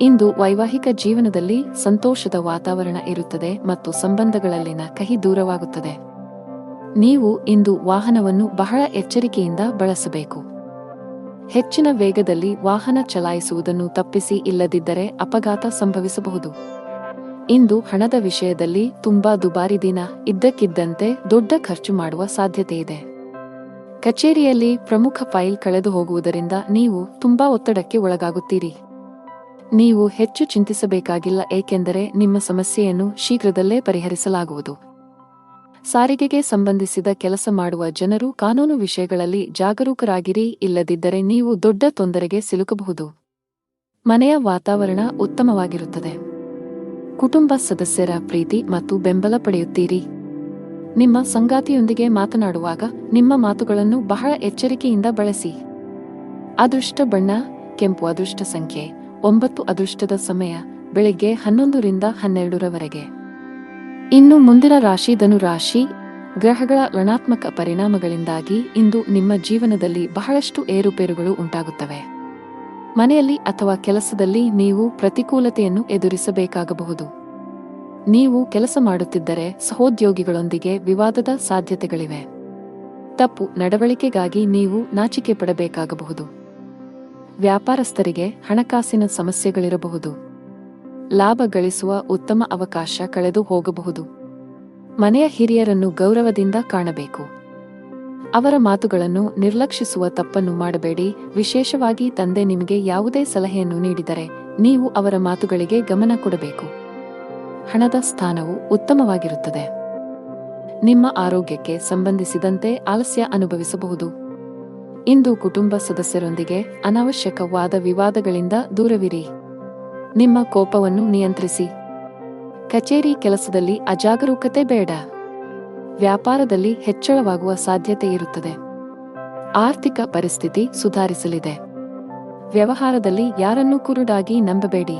ಇಂದು ವೈವಾಹಿಕ ಜೀವನದಲ್ಲಿ ಸಂತೋಷದ ವಾತಾವರಣ ಇರುತ್ತದೆ ಮತ್ತು ಸಂಬಂಧಗಳಲ್ಲಿನ ಕಹಿ ದೂರವಾಗುತ್ತದೆ. ನೀವು ಇಂದು ವಾಹನವನ್ನು ಬಹಳ ಎಚ್ಚರಿಕೆಯಿಂದ ಬಳಸಬೇಕು. ಹೆಚ್ಚಿನ ವೇಗದಲ್ಲಿ ವಾಹನ ಚಲಾಯಿಸುವುದನ್ನು ತಪ್ಪಿಸಿ, ಇಲ್ಲದಿದ್ದರೆ ಅಪಘಾತ ಸಂಭವಿಸಬಹುದು. ಇಂದು ಹಣದ ವಿಷಯದಲ್ಲಿ ತುಂಬಾ ದುಬಾರಿ ದಿನ. ಇದ್ದಕ್ಕಿದ್ದಂತೆ ದೊಡ್ಡ ಖರ್ಚು ಮಾಡುವ ಸಾಧ್ಯತೆಯಿದೆ. ಕಚೇರಿಯಲ್ಲಿ ಪ್ರಮುಖ ಫೈಲ್ ಕಳೆದು ಹೋಗುವುದರಿಂದ ನೀವು ತುಂಬಾ ಒತ್ತಡಕ್ಕೆ ಒಳಗಾಗುತ್ತೀರಿ. ನೀವು ಹೆಚ್ಚು ಚಿಂತಿಸಬೇಕಾಗಿಲ್ಲ, ಏಕೆಂದರೆ ನಿಮ್ಮ ಸಮಸ್ಯೆಯನ್ನು ಶೀಘ್ರದಲ್ಲೇ ಪರಿಹರಿಸಲಾಗುವುದು. ಸಾರಿಗೆಗೆ ಸಂಬಂಧಿಸಿದ ಕೆಲಸ ಮಾಡುವ ಜನರು ಕಾನೂನು ವಿಷಯಗಳಲ್ಲಿ ಜಾಗರೂಕರಾಗಿರಿ, ಇಲ್ಲದಿದ್ದರೆ ನೀವು ದೊಡ್ಡ ತೊಂದರೆಗೆ ಸಿಲುಕಬಹುದು. ಮನೆಯ ವಾತಾವರಣ ಉತ್ತಮವಾಗಿರುತ್ತದೆ. ಕುಟುಂಬ ಸದಸ್ಯರ ಪ್ರೀತಿ ಮತ್ತು ಬೆಂಬಲ ಪಡೆಯುತ್ತೀರಿ. ನಿಮ್ಮ ಸಂಗಾತಿಯೊಂದಿಗೆ ಮಾತನಾಡುವಾಗ ನಿಮ್ಮ ಮಾತುಗಳನ್ನು ಬಹಳ ಎಚ್ಚರಿಕೆಯಿಂದ ಬಳಸಿ. ಅದೃಷ್ಟ ಬಣ್ಣ ಕೆಂಪು. ಅದೃಷ್ಟ ಸಂಖ್ಯೆ 9. ಅದೃಷ್ಟದ ಸಮಯ ಬೆಳಿಗ್ಗೆ 11 ರಿಂದ 12ರವರೆಗೆ. ಇನ್ನು ಮುಂದಿನ ರಾಶಿ ಧನುರಾಶಿ. ಗ್ರಹಗಳ ಋಣಾತ್ಮಕ ಪರಿಣಾಮಗಳಿಂದಾಗಿ ಇಂದು ನಿಮ್ಮ ಜೀವನದಲ್ಲಿ ಬಹಳಷ್ಟು ಏರುಪೇರುಗಳು ಉಂಟಾಗುತ್ತವೆ. ಮನೆಯಲ್ಲಿ ಅಥವಾ ಕೆಲಸದಲ್ಲಿ ನೀವು ಪ್ರತಿಕೂಲತೆಯನ್ನು ಎದುರಿಸಬೇಕಾಗಬಹುದು. ನೀವು ಕೆಲಸ ಮಾಡುತ್ತಿದ್ದರೆ ಸಹೋದ್ಯೋಗಿಗಳೊಂದಿಗೆ ವಿವಾದದ ಸಾಧ್ಯತೆಗಳಿವೆ. ತಪ್ಪು ನಡವಳಿಕೆಗಾಗಿ ನೀವು ನಾಚಿಕೆ ಪಡಬೇಕಾಗಬಹುದು. ವ್ಯಾಪಾರಸ್ಥರಿಗೆ ಹಣಕಾಸಿನ ಸಮಸ್ಯೆಗಳಿರಬಹುದು. ಲಾಭ ಗಳಿಸುವ ಉತ್ತಮ ಅವಕಾಶ ಕಳೆದು ಹೋಗಬಹುದು. ಮನೆಯ ಹಿರಿಯರನ್ನು ಗೌರವದಿಂದ ಕಾಣಬೇಕು. ಅವರ ಮಾತುಗಳನ್ನು ನಿರ್ಲಕ್ಷಿಸುವ ತಪ್ಪನ್ನು ಮಾಡಬೇಡಿ. ವಿಶೇಷವಾಗಿ ತಂದೆ ನಿಮಗೆ ಯಾವುದೇ ಸಲಹೆಯನ್ನು ನೀಡಿದರೆ ನೀವು ಅವರ ಮಾತುಗಳಿಗೆ ಗಮನ ಕೊಡಬೇಕು. ಹಣದ ಸ್ಥಾನವು ಉತ್ತಮವಾಗಿರುತ್ತದೆ. ನಿಮ್ಮ ಆರೋಗ್ಯಕ್ಕೆ ಸಂಬಂಧಿಸಿದಂತೆ ಆಲಸ್ಯ ಅನುಭವಿಸಬಹುದು. ಇಂದು ಕುಟುಂಬ ಸದಸ್ಯರೊಂದಿಗೆ ಅನಾವಶ್ಯಕ ವಾದ ವಿವಾದಗಳಿಂದ ದೂರವಿರಿ. ನಿಮ್ಮ ಕೋಪವನ್ನು ನಿಯಂತ್ರಿಸಿ. ಕಚೇರಿ ಕೆಲಸದಲ್ಲಿ ಅಜಾಗರೂಕತೆ ಬೇಡ. ವ್ಯಾಪಾರದಲ್ಲಿ ಹೆಚ್ಚಳವಾಗುವ ಸಾಧ್ಯತೆ ಇರುತ್ತದೆ. ಆರ್ಥಿಕ ಪರಿಸ್ಥಿತಿ ಸುಧಾರಿಸಲಿದೆ. ವ್ಯವಹಾರದಲ್ಲಿ ಯಾರನ್ನೂ ಕುರುಡಾಗಿ ನಂಬಬೇಡಿ.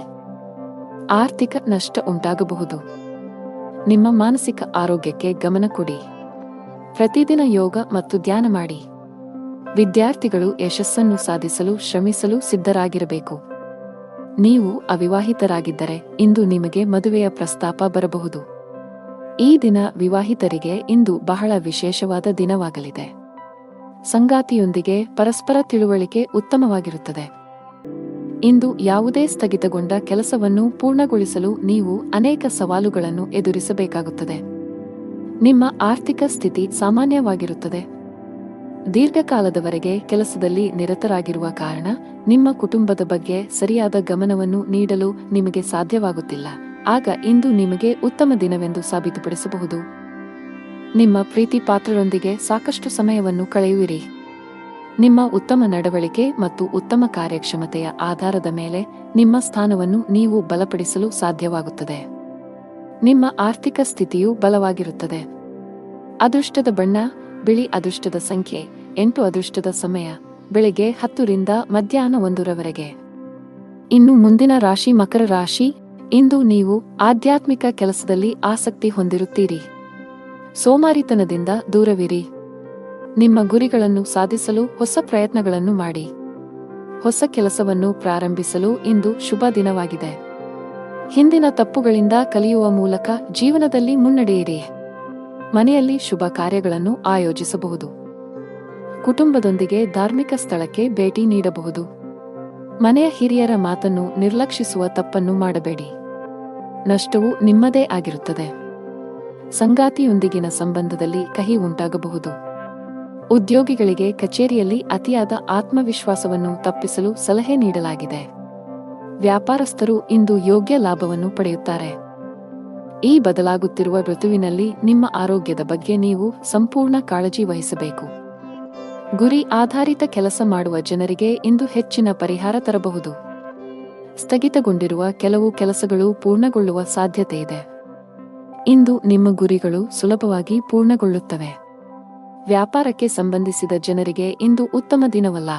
ಆರ್ಥಿಕ ನಷ್ಟ ಉಂಟಾಗಬಹುದು. ನಿಮ್ಮ ಮಾನಸಿಕ ಆರೋಗ್ಯಕ್ಕೆ ಗಮನ ಕೊಡಿ. ಪ್ರತಿದಿನ ಯೋಗ ಮತ್ತು ಧ್ಯಾನ ಮಾಡಿ. ವಿದ್ಯಾರ್ಥಿಗಳು ಯಶಸ್ಸನ್ನು ಸಾಧಿಸಲು ಶ್ರಮಿಸಲು ಸಿದ್ಧರಾಗಿರಬೇಕು. ನೀವು ಅವಿವಾಹಿತರಾಗಿದ್ದರೆ ಇಂದು ನಿಮಗೆ ಮದುವೆಯ ಪ್ರಸ್ತಾಪ ಬರಬಹುದು. ಈ ದಿನ ವಿವಾಹಿತರಿಗೆ ಇಂದು ಬಹಳ ವಿಶೇಷವಾದ ದಿನವಾಗಲಿದೆ. ಸಂಗಾತಿಯೊಂದಿಗೆ ಪರಸ್ಪರ ತಿಳುವಳಿಕೆ ಉತ್ತಮವಾಗಿರುತ್ತದೆ. ಇಂದು ಯಾವುದೇ ಸ್ಥಗಿತಗೊಂಡ ಕೆಲಸವನ್ನು ಪೂರ್ಣಗೊಳಿಸಲು ನೀವು ಅನೇಕ ಸವಾಲುಗಳನ್ನು ಎದುರಿಸಬೇಕಾಗುತ್ತದೆ. ನಿಮ್ಮ ಆರ್ಥಿಕ ಸ್ಥಿತಿ ಸಾಮಾನ್ಯವಾಗಿರುತ್ತದೆ. ದೀರ್ಘಕಾಲದವರೆಗೆ ಕೆಲಸದಲ್ಲಿ ನಿರತರಾಗಿರುವ ಕಾರಣ ನಿಮ್ಮ ಕುಟುಂಬದ ಬಗ್ಗೆ ಸರಿಯಾದ ಗಮನವನ್ನು ನೀಡಲು ನಿಮಗೆ ಸಾಧ್ಯವಾಗುತ್ತಿಲ್ಲ. ಆಗ ಇಂದು ನಿಮಗೆ ಉತ್ತಮ ದಿನವೆಂದು ಸಾಬೀತುಪಡಿಸಬಹುದು. ನಿಮ್ಮ ಪ್ರೀತಿ ಪಾತ್ರರೊಂದಿಗೆ ಸಾಕಷ್ಟು ಸಮಯವನ್ನು ಕಳೆಯುವಿರಿ. ನಿಮ್ಮ ಉತ್ತಮ ನಡವಳಿಕೆ ಮತ್ತು ಉತ್ತಮ ಕಾರ್ಯಕ್ಷಮತೆಯ ಆಧಾರದ ಮೇಲೆ ನಿಮ್ಮ ಸ್ಥಾನವನ್ನು ನೀವು ಬಲಪಡಿಸಲು ಸಾಧ್ಯವಾಗುತ್ತದೆ. ನಿಮ್ಮ ಆರ್ಥಿಕ ಸ್ಥಿತಿಯು ಬಲವಾಗಿರುತ್ತದೆ. ಅದೃಷ್ಟದ ಬಣ್ಣ ಬಿಳಿ. ಅದೃಷ್ಟದ ಸಂಖ್ಯೆ 8. ಅದೃಷ್ಟದ ಸಮಯ ಬೆಳಿಗ್ಗೆ 10 ರಿಂದ ಮಧ್ಯಾಹ್ನ 1ರವರೆಗೆ. ಇನ್ನು ಮುಂದಿನ ರಾಶಿ ಮಕರ ರಾಶಿ. ಇಂದು ನೀವು ಆಧ್ಯಾತ್ಮಿಕ ಕೆಲಸದಲ್ಲಿ ಆಸಕ್ತಿ ಹೊಂದಿರುತ್ತೀರಿ. ಸೋಮಾರಿತನದಿಂದ ದೂರವಿರಿ. ನಿಮ್ಮ ಗುರಿಗಳನ್ನು ಸಾಧಿಸಲು ಹೊಸ ಪ್ರಯತ್ನಗಳನ್ನು ಮಾಡಿ. ಹೊಸ ಕೆಲಸವನ್ನು ಪ್ರಾರಂಭಿಸಲು ಇಂದು ಶುಭ ದಿನವಾಗಿದೆ. ಹಿಂದಿನ ತಪ್ಪುಗಳಿಂದ ಕಲಿಯುವ ಮೂಲಕ ಜೀವನದಲ್ಲಿ ಮುನ್ನಡೆಯಿರಿ. ಮನೆಯಲ್ಲಿ ಶುಭ ಕಾರ್ಯಗಳನ್ನು ಆಯೋಜಿಸಬಹುದು. ಕುಟುಂಬದೊಂದಿಗೆ ಧಾರ್ಮಿಕ ಸ್ಥಳಕ್ಕೆ ಭೇಟಿ ನೀಡಬಹುದು. ಮನೆಯ ಹಿರಿಯರ ಮಾತನ್ನು ನಿರ್ಲಕ್ಷಿಸುವ ತಪ್ಪನ್ನು ಮಾಡಬೇಡಿ. ನಷ್ಟವು ನಿಮ್ಮದೇ ಆಗಿರುತ್ತದೆ. ಸಂಗಾತಿಯೊಂದಿಗಿನ ಸಂಬಂಧದಲ್ಲಿ ಕಹಿ ಉಂಟಾಗಬಹುದು. ಉದ್ಯೋಗಿಗಳಿಗೆ ಕಚೇರಿಯಲ್ಲಿ ಅತಿಯಾದ ಆತ್ಮವಿಶ್ವಾಸವನ್ನು ತಪ್ಪಿಸಲು ಸಲಹೆ ನೀಡಲಾಗಿದೆ. ವ್ಯಾಪಾರಸ್ಥರು ಇಂದು ಯೋಗ್ಯ ಲಾಭವನ್ನು ಪಡೆಯುತ್ತಾರೆ. ಈ ಬದಲಾಗುತ್ತಿರುವ ಋತುವಿನಲ್ಲಿ ನಿಮ್ಮ ಆರೋಗ್ಯದ ಬಗ್ಗೆ ನೀವು ಸಂಪೂರ್ಣ ಕಾಳಜಿ ವಹಿಸಬೇಕು. ಗುರಿ ಆಧಾರಿತ ಕೆಲಸ ಮಾಡುವ ಜನರಿಗೆ ಇಂದು ಹೆಚ್ಚಿನ ಪರಿಹಾರ ತರಬಹುದು. ಸ್ಥಗಿತಗೊಂಡಿರುವ ಕೆಲವು ಕೆಲಸಗಳು ಪೂರ್ಣಗೊಳ್ಳುವ ಸಾಧ್ಯತೆಯಿದೆ. ಇಂದು ನಿಮ್ಮ ಗುರಿಗಳು ಸುಲಭವಾಗಿ ಪೂರ್ಣಗೊಳ್ಳುತ್ತವೆ. ವ್ಯಾಪಾರಕ್ಕೆ ಸಂಬಂಧಿಸಿದ ಜನರಿಗೆ ಇಂದು ಉತ್ತಮ ದಿನವಲ್ಲ.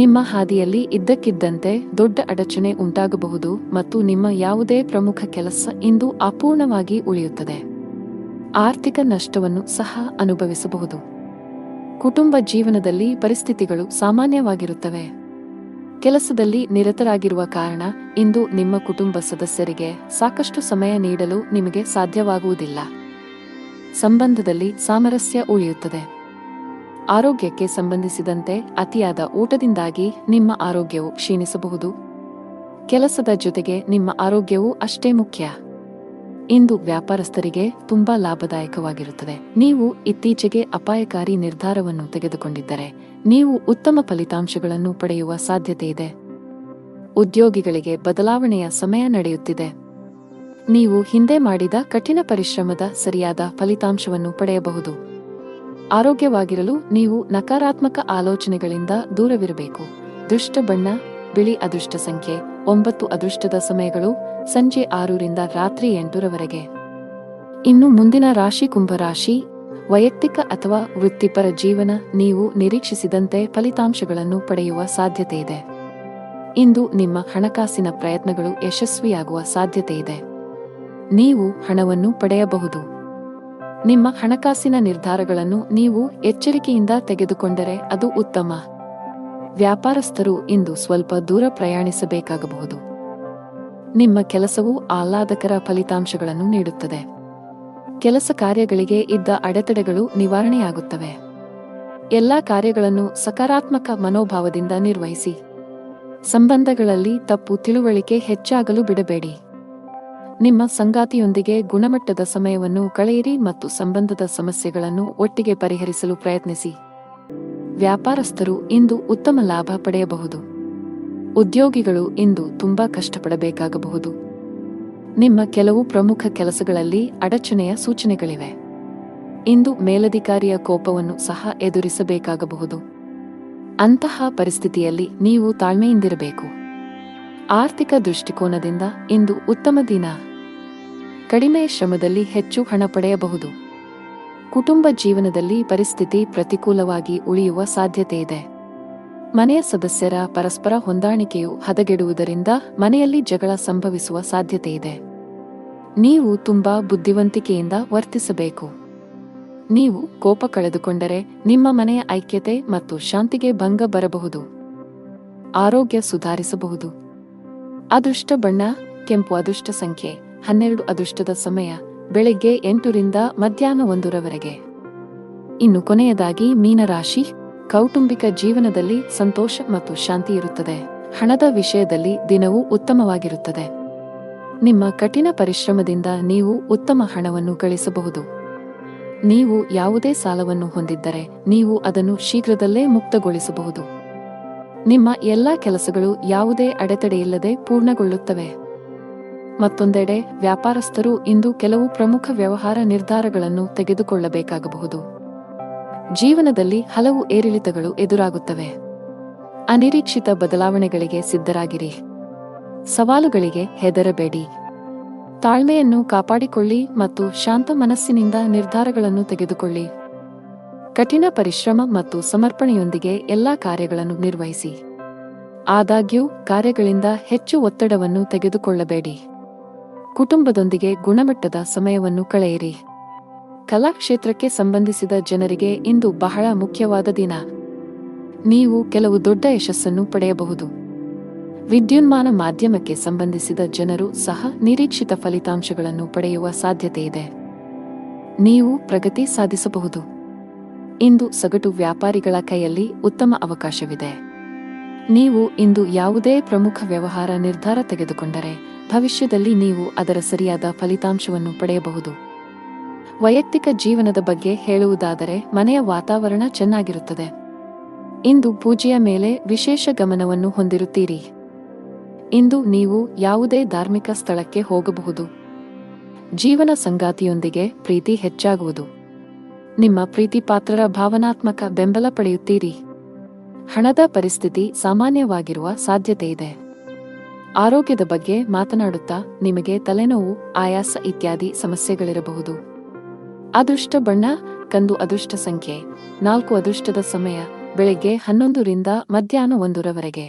ನಿಮ್ಮ ಹಾದಿಯಲ್ಲಿ ಇದ್ದಕ್ಕಿದ್ದಂತೆ ದೊಡ್ಡ ಅಡಚಣೆ ಉಂಟಾಗಬಹುದು ಮತ್ತು ನಿಮ್ಮ ಯಾವುದೇ ಪ್ರಮುಖ ಕೆಲಸ ಇಂದು ಅಪೂರ್ಣವಾಗಿ ಉಳಿಯುತ್ತದೆ. ಆರ್ಥಿಕ ನಷ್ಟವನ್ನು ಸಹ ಅನುಭವಿಸಬಹುದು. ಕುಟುಂಬ ಜೀವನದಲ್ಲಿ ಪರಿಸ್ಥಿತಿಗಳು ಸಾಮಾನ್ಯವಾಗಿರುತ್ತವೆ. ಕೆಲಸದಲ್ಲಿ ನಿರತರಾಗಿರುವ ಕಾರಣ ಇಂದು ನಿಮ್ಮ ಕುಟುಂಬ ಸದಸ್ಯರಿಗೆ ಸಾಕಷ್ಟು ಸಮಯ ನೀಡಲು ನಿಮಗೆ ಸಾಧ್ಯವಾಗುವುದಿಲ್ಲ. ಸಂಬಂಧದಲ್ಲಿ ಸಾಮರಸ್ಯ ಉಳಿಯುತ್ತದೆ. ಆರೋಗ್ಯಕ್ಕೆ ಸಂಬಂಧಿಸಿದಂತೆ ಅತಿಯಾದ ಊಟದಿಂದಾಗಿ ನಿಮ್ಮ ಆರೋಗ್ಯವು ಕ್ಷೀಣಿಸಬಹುದು. ಕೆಲಸದ ಜೊತೆಗೆ ನಿಮ್ಮ ಆರೋಗ್ಯವೂ ಅಷ್ಟೇ ಮುಖ್ಯ. ಇಂದು ವ್ಯಾಪಾರಸ್ಥರಿಗೆ ತುಂಬಾ ಲಾಭದಾಯಕವಾಗಿರುತ್ತದೆ. ನೀವು ಇತ್ತೀಚೆಗೆ ಅಪಾಯಕಾರಿ ನಿರ್ಧಾರವನ್ನು ತೆಗೆದುಕೊಂಡಿದ್ದರೆ ನೀವು ಉತ್ತಮ ಫಲಿತಾಂಶಗಳನ್ನು ಪಡೆಯುವ ಸಾಧ್ಯತೆಯಿದೆ. ಉದ್ಯೋಗಿಗಳಿಗೆ ಬದಲಾವಣೆಯ ಸಮಯ ನಡೆಯುತ್ತಿದೆ. ನೀವು ಹಿಂದೆ ಮಾಡಿದ ಕಠಿಣ ಪರಿಶ್ರಮದ ಸರಿಯಾದ ಫಲಿತಾಂಶವನ್ನು ಪಡೆಯಬಹುದು. ಆರೋಗ್ಯವಾಗಿರಲು ನೀವು ನಕಾರಾತ್ಮಕ ಆಲೋಚನೆಗಳಿಂದ ದೂರವಿರಬೇಕು. ದುಷ್ಟ ಬಣ್ಣ ಬಿಳಿ. ಅದೃಷ್ಟ ಸಂಖ್ಯೆ 9. ಅದೃಷ್ಟದ ಸಮಯಗಳು ಸಂಜೆ 6 ರಿಂದ ರಾತ್ರಿ 8 ರವರೆಗೆ. ಇನ್ನು ಮುಂದಿನ ರಾಶಿ ಕುಂಭರಾಶಿ. ವೈಯಕ್ತಿಕ ಅಥವಾ ವೃತ್ತಿಪರ ಜೀವನ. ನೀವು ನಿರೀಕ್ಷಿಸಿದಂತೆ ಫಲಿತಾಂಶಗಳನ್ನು ಪಡೆಯುವ ಸಾಧ್ಯತೆಯಿದೆ. ಇಂದು ನಿಮ್ಮ ಹಣಕಾಸಿನ ಪ್ರಯತ್ನಗಳು ಯಶಸ್ವಿಯಾಗುವ ಸಾಧ್ಯತೆಯಿದೆ. ನೀವು ಹಣವನ್ನು ಪಡೆಯಬಹುದು. ನಿಮ್ಮ ಹಣಕಾಸಿನ ನಿರ್ಧಾರಗಳನ್ನು ನೀವು ಎಚ್ಚರಿಕೆಯಿಂದ ತೆಗೆದುಕೊಂಡರೆ ಅದು ಉತ್ತಮ. ವ್ಯಾಪಾರಸ್ಥರು ಇಂದು ಸ್ವಲ್ಪ ದೂರ ಪ್ರಯಾಣಿಸಬೇಕಾಗಬಹುದು. ನಿಮ್ಮ ಕೆಲಸವು ಆಹ್ಲಾದಕರ ಫಲಿತಾಂಶಗಳನ್ನು ನೀಡುತ್ತದೆ. ಕೆಲಸ ಕಾರ್ಯಗಳಿಗೆ ಇದ್ದ ಅಡೆತಡೆಗಳು ನಿವಾರಣೆಯಾಗುತ್ತವೆ. ಎಲ್ಲಾ ಕಾರ್ಯಗಳನ್ನು ಸಕಾರಾತ್ಮಕ ಮನೋಭಾವದಿಂದ ನಿರ್ವಹಿಸಿ. ಸಂಬಂಧಗಳಲ್ಲಿ ತಪ್ಪು ತಿಳುವಳಿಕೆ ಹೆಚ್ಚಾಗಲು ಬಿಡಬೇಡಿ. ನಿಮ್ಮ ಸಂಗಾತಿಯೊಂದಿಗೆ ಗುಣಮಟ್ಟದ ಸಮಯವನ್ನು ಕಳೆಯಿರಿ ಮತ್ತು ಸಂಬಂಧದ ಸಮಸ್ಯೆಗಳನ್ನು ಒಟ್ಟಿಗೆ ಪರಿಹರಿಸಲು ಪ್ರಯತ್ನಿಸಿ. ವ್ಯಾಪಾರಸ್ಥರು ಇಂದು ಉತ್ತಮ ಲಾಭ ಪಡೆಯಬಹುದು. ಉದ್ಯೋಗಿಗಳು ಇಂದು ತುಂಬಾ ಕಷ್ಟಪಡಬೇಕಾಗಬಹುದು. ನಿಮ್ಮ ಕೆಲವು ಪ್ರಮುಖ ಕೆಲಸಗಳಲ್ಲಿ ಅಡಚಣೆಯ ಸೂಚನೆಗಳಿವೆ. ಇಂದು ಮೇಲಧಿಕಾರಿಯ ಕೋಪವನ್ನು ಸಹ ಎದುರಿಸಬೇಕಾಗಬಹುದು. ಅಂತಹ ಪರಿಸ್ಥಿತಿಯಲ್ಲಿ ನೀವು ತಾಳ್ಮೆಯಿಂದಿರಬೇಕು. ಆರ್ಥಿಕ ದೃಷ್ಟಿಕೋನದಿಂದ ಇಂದು ಉತ್ತಮ ದಿನ. ಕಡಿಮೆ ಶ್ರಮದಲ್ಲಿ ಹೆಚ್ಚು ಹಣ ಪಡೆಯಬಹುದು. ಕುಟುಂಬ ಜೀವನದಲ್ಲಿ ಪರಿಸ್ಥಿತಿ ಪ್ರತಿಕೂಲವಾಗಿ ಉಳಿಯುವ ಸಾಧ್ಯತೆಯಿದೆ. ಮನೆಯ ಸದಸ್ಯರ ಪರಸ್ಪರ ಹೊಂದಾಣಿಕೆಯು ಹದಗೆಡುವುದರಿಂದ ಮನೆಯಲ್ಲಿ ಜಗಳ ಸಂಭವಿಸುವ ಸಾಧ್ಯತೆಯಿದೆ. ನೀವು ತುಂಬಾ ಬುದ್ಧಿವಂತಿಕೆಯಿಂದ ವರ್ತಿಸಬೇಕು. ನೀವು ಕೋಪ ಕಳೆದುಕೊಂಡರೆ ನಿಮ್ಮ ಮನೆಯ ಐಕ್ಯತೆ ಮತ್ತು ಶಾಂತಿಗೆ ಭಂಗ ಬರಬಹುದು. ಆರೋಗ್ಯ ಸುಧಾರಿಸಬಹುದು. ಅದೃಷ್ಟ ಬಣ್ಣ ಕೆಂಪು. ಅದೃಷ್ಟ ಸಂಖ್ಯೆ 12. ಅದೃಷ್ಟದ ಸಮಯ ಬೆಳಗ್ಗೆ 8 ರಿಂದ ಮಧ್ಯಾಹ್ನ 1 ರವರೆಗೆ. ಇನ್ನು ಕೊನೆಯದಾಗಿ ಮೀನರಾಶಿ. ಕೌಟುಂಬಿಕ ಜೀವನದಲ್ಲಿ ಸಂತೋಷ ಮತ್ತು ಶಾಂತಿ ಇರುತ್ತದೆ. ಹಣದ ವಿಷಯದಲ್ಲಿ ದಿನವೂ ಉತ್ತಮವಾಗಿರುತ್ತದೆ. ನಿಮ್ಮ ಕಠಿಣ ಪರಿಶ್ರಮದಿಂದ ನೀವು ಉತ್ತಮ ಹಣವನ್ನು ಗಳಿಸಬಹುದು. ನೀವು ಯಾವುದೇ ಸಾಲವನ್ನು ಹೊಂದಿದ್ದರೆ ನೀವು ಅದನ್ನು ಶೀಘ್ರದಲ್ಲೇ ಮುಕ್ತಗೊಳಿಸಬಹುದು. ನಿಮ್ಮ ಎಲ್ಲಾ ಕೆಲಸಗಳು ಯಾವುದೇ ಅಡೆತಡೆಯಿಲ್ಲದೆ ಪೂರ್ಣಗೊಳ್ಳುತ್ತವೆ. ಮತ್ತೊಂದೆಡೆ ವ್ಯಾಪಾರಸ್ಥರು ಇಂದು ಕೆಲವು ಪ್ರಮುಖ ವ್ಯವಹಾರ ನಿರ್ಧಾರಗಳನ್ನು ತೆಗೆದುಕೊಳ್ಳಬೇಕಾಗಬಹುದು. ಜೀವನದಲ್ಲಿ ಹಲವು ಏರಿಳಿತಗಳು ಎದುರಾಗುತ್ತವೆ. ಅನಿರೀಕ್ಷಿತ ಬದಲಾವಣೆಗಳಿಗೆ ಸಿದ್ಧರಾಗಿರಿ. ಸವಾಲುಗಳಿಗೆ ಹೆದರಬೇಡಿ. ತಾಳ್ಮೆಯನ್ನು ಕಾಪಾಡಿಕೊಳ್ಳಿ ಮತ್ತು ಶಾಂತ ಮನಸ್ಸಿನಿಂದ ನಿರ್ಧಾರಗಳನ್ನು ತೆಗೆದುಕೊಳ್ಳಿ. ಕಠಿಣ ಪರಿಶ್ರಮ ಮತ್ತು ಸಮರ್ಪಣೆಯೊಂದಿಗೆ ಎಲ್ಲಾ ಕಾರ್ಯಗಳನ್ನು ನಿರ್ವಹಿಸಿ. ಆದಾಗ್ಯೂ ಕಾರ್ಯಗಳಿಂದ ಹೆಚ್ಚು ಒತ್ತಡವನ್ನು ತೆಗೆದುಕೊಳ್ಳಬೇಡಿ. ಕುಟುಂಬದೊಂದಿಗೆ ಗುಣಮಟ್ಟದ ಸಮಯವನ್ನು ಕಳೆಯಿರಿ. ಕಲಾ ಕ್ಷೇತ್ರಕ್ಕೆ ಸಂಬಂಧಿಸಿದ ಜನರಿಗೆ ಇಂದು ಬಹಳ ಮುಖ್ಯವಾದ ದಿನ. ನೀವು ಕೆಲವು ದೊಡ್ಡ ಯಶಸ್ಸನ್ನು ಪಡೆಯಬಹುದು. ವಿದ್ಯುನ್ಮಾನ ಮಾಧ್ಯಮಕ್ಕೆ ಸಂಬಂಧಿಸಿದ ಜನರು ಸಹ ನಿರೀಕ್ಷಿತ ಫಲಿತಾಂಶಗಳನ್ನು ಪಡೆಯುವ ಸಾಧ್ಯತೆಯಿದೆ. ನೀವು ಪ್ರಗತಿ ಸಾಧಿಸಬಹುದು. ಇಂದು ಸಗಟು ವ್ಯಾಪಾರಿಗಳ ಕೈಯಲ್ಲಿ ಉತ್ತಮ ಅವಕಾಶವಿದೆ. ನೀವು ಇಂದು ಯಾವುದೇ ಪ್ರಮುಖ ವ್ಯವಹಾರ ನಿರ್ಧಾರ ತೆಗೆದುಕೊಂಡರೆ ಭವಿಷ್ಯದಲ್ಲಿ ನೀವು ಅದರ ಸರಿಯಾದ ಫಲಿತಾಂಶವನ್ನು ಪಡೆಯಬಹುದು. ವೈಯಕ್ತಿಕ ಜೀವನದ ಬಗ್ಗೆ ಹೇಳುವುದಾದರೆ ಮನೆಯ ವಾತಾವರಣ ಚೆನ್ನಾಗಿರುತ್ತದೆ. ಇಂದು ಪೂಜೆಯ ಮೇಲೆ ವಿಶೇಷ ಗಮನವನ್ನು ಹೊಂದಿರುತ್ತೀರಿ. ಇಂದು ನೀವು ಯಾವುದೇ ಧಾರ್ಮಿಕ ಸ್ಥಳಕ್ಕೆ ಹೋಗಬಹುದು. ಜೀವನ ಸಂಗಾತಿಯೊಂದಿಗೆ ಪ್ರೀತಿ ಹೆಚ್ಚಾಗುವುದು. ನಿಮ್ಮ ಪ್ರೀತಿಪಾತ್ರರ ಭಾವನಾತ್ಮಕ ಬೆಂಬಲ ಪಡೆಯುತ್ತೀರಿ. ಹಣದ ಪರಿಸ್ಥಿತಿ ಸಾಮಾನ್ಯವಾಗಿರುವ ಸಾಧ್ಯತೆಯಿದೆ. ಆರೋಗ್ಯದ ಬಗ್ಗೆ ಮಾತನಾಡುತ್ತಾ ನಿಮಗೆ ತಲೆನೋವು, ಆಯಾಸ ಇತ್ಯಾದಿ ಸಮಸ್ಯೆಗಳಿರಬಹುದು. ಅದೃಷ್ಟ ಬಣ್ಣ ಕಂದು. ಅದೃಷ್ಟ ಸಂಖ್ಯೆ 4. ಅದೃಷ್ಟದ ಸಮಯ ಬೆಳಗ್ಗೆ 11 ರಿಂದ ಮಧ್ಯಾಹ್ನ 1 ರವರೆಗೆ.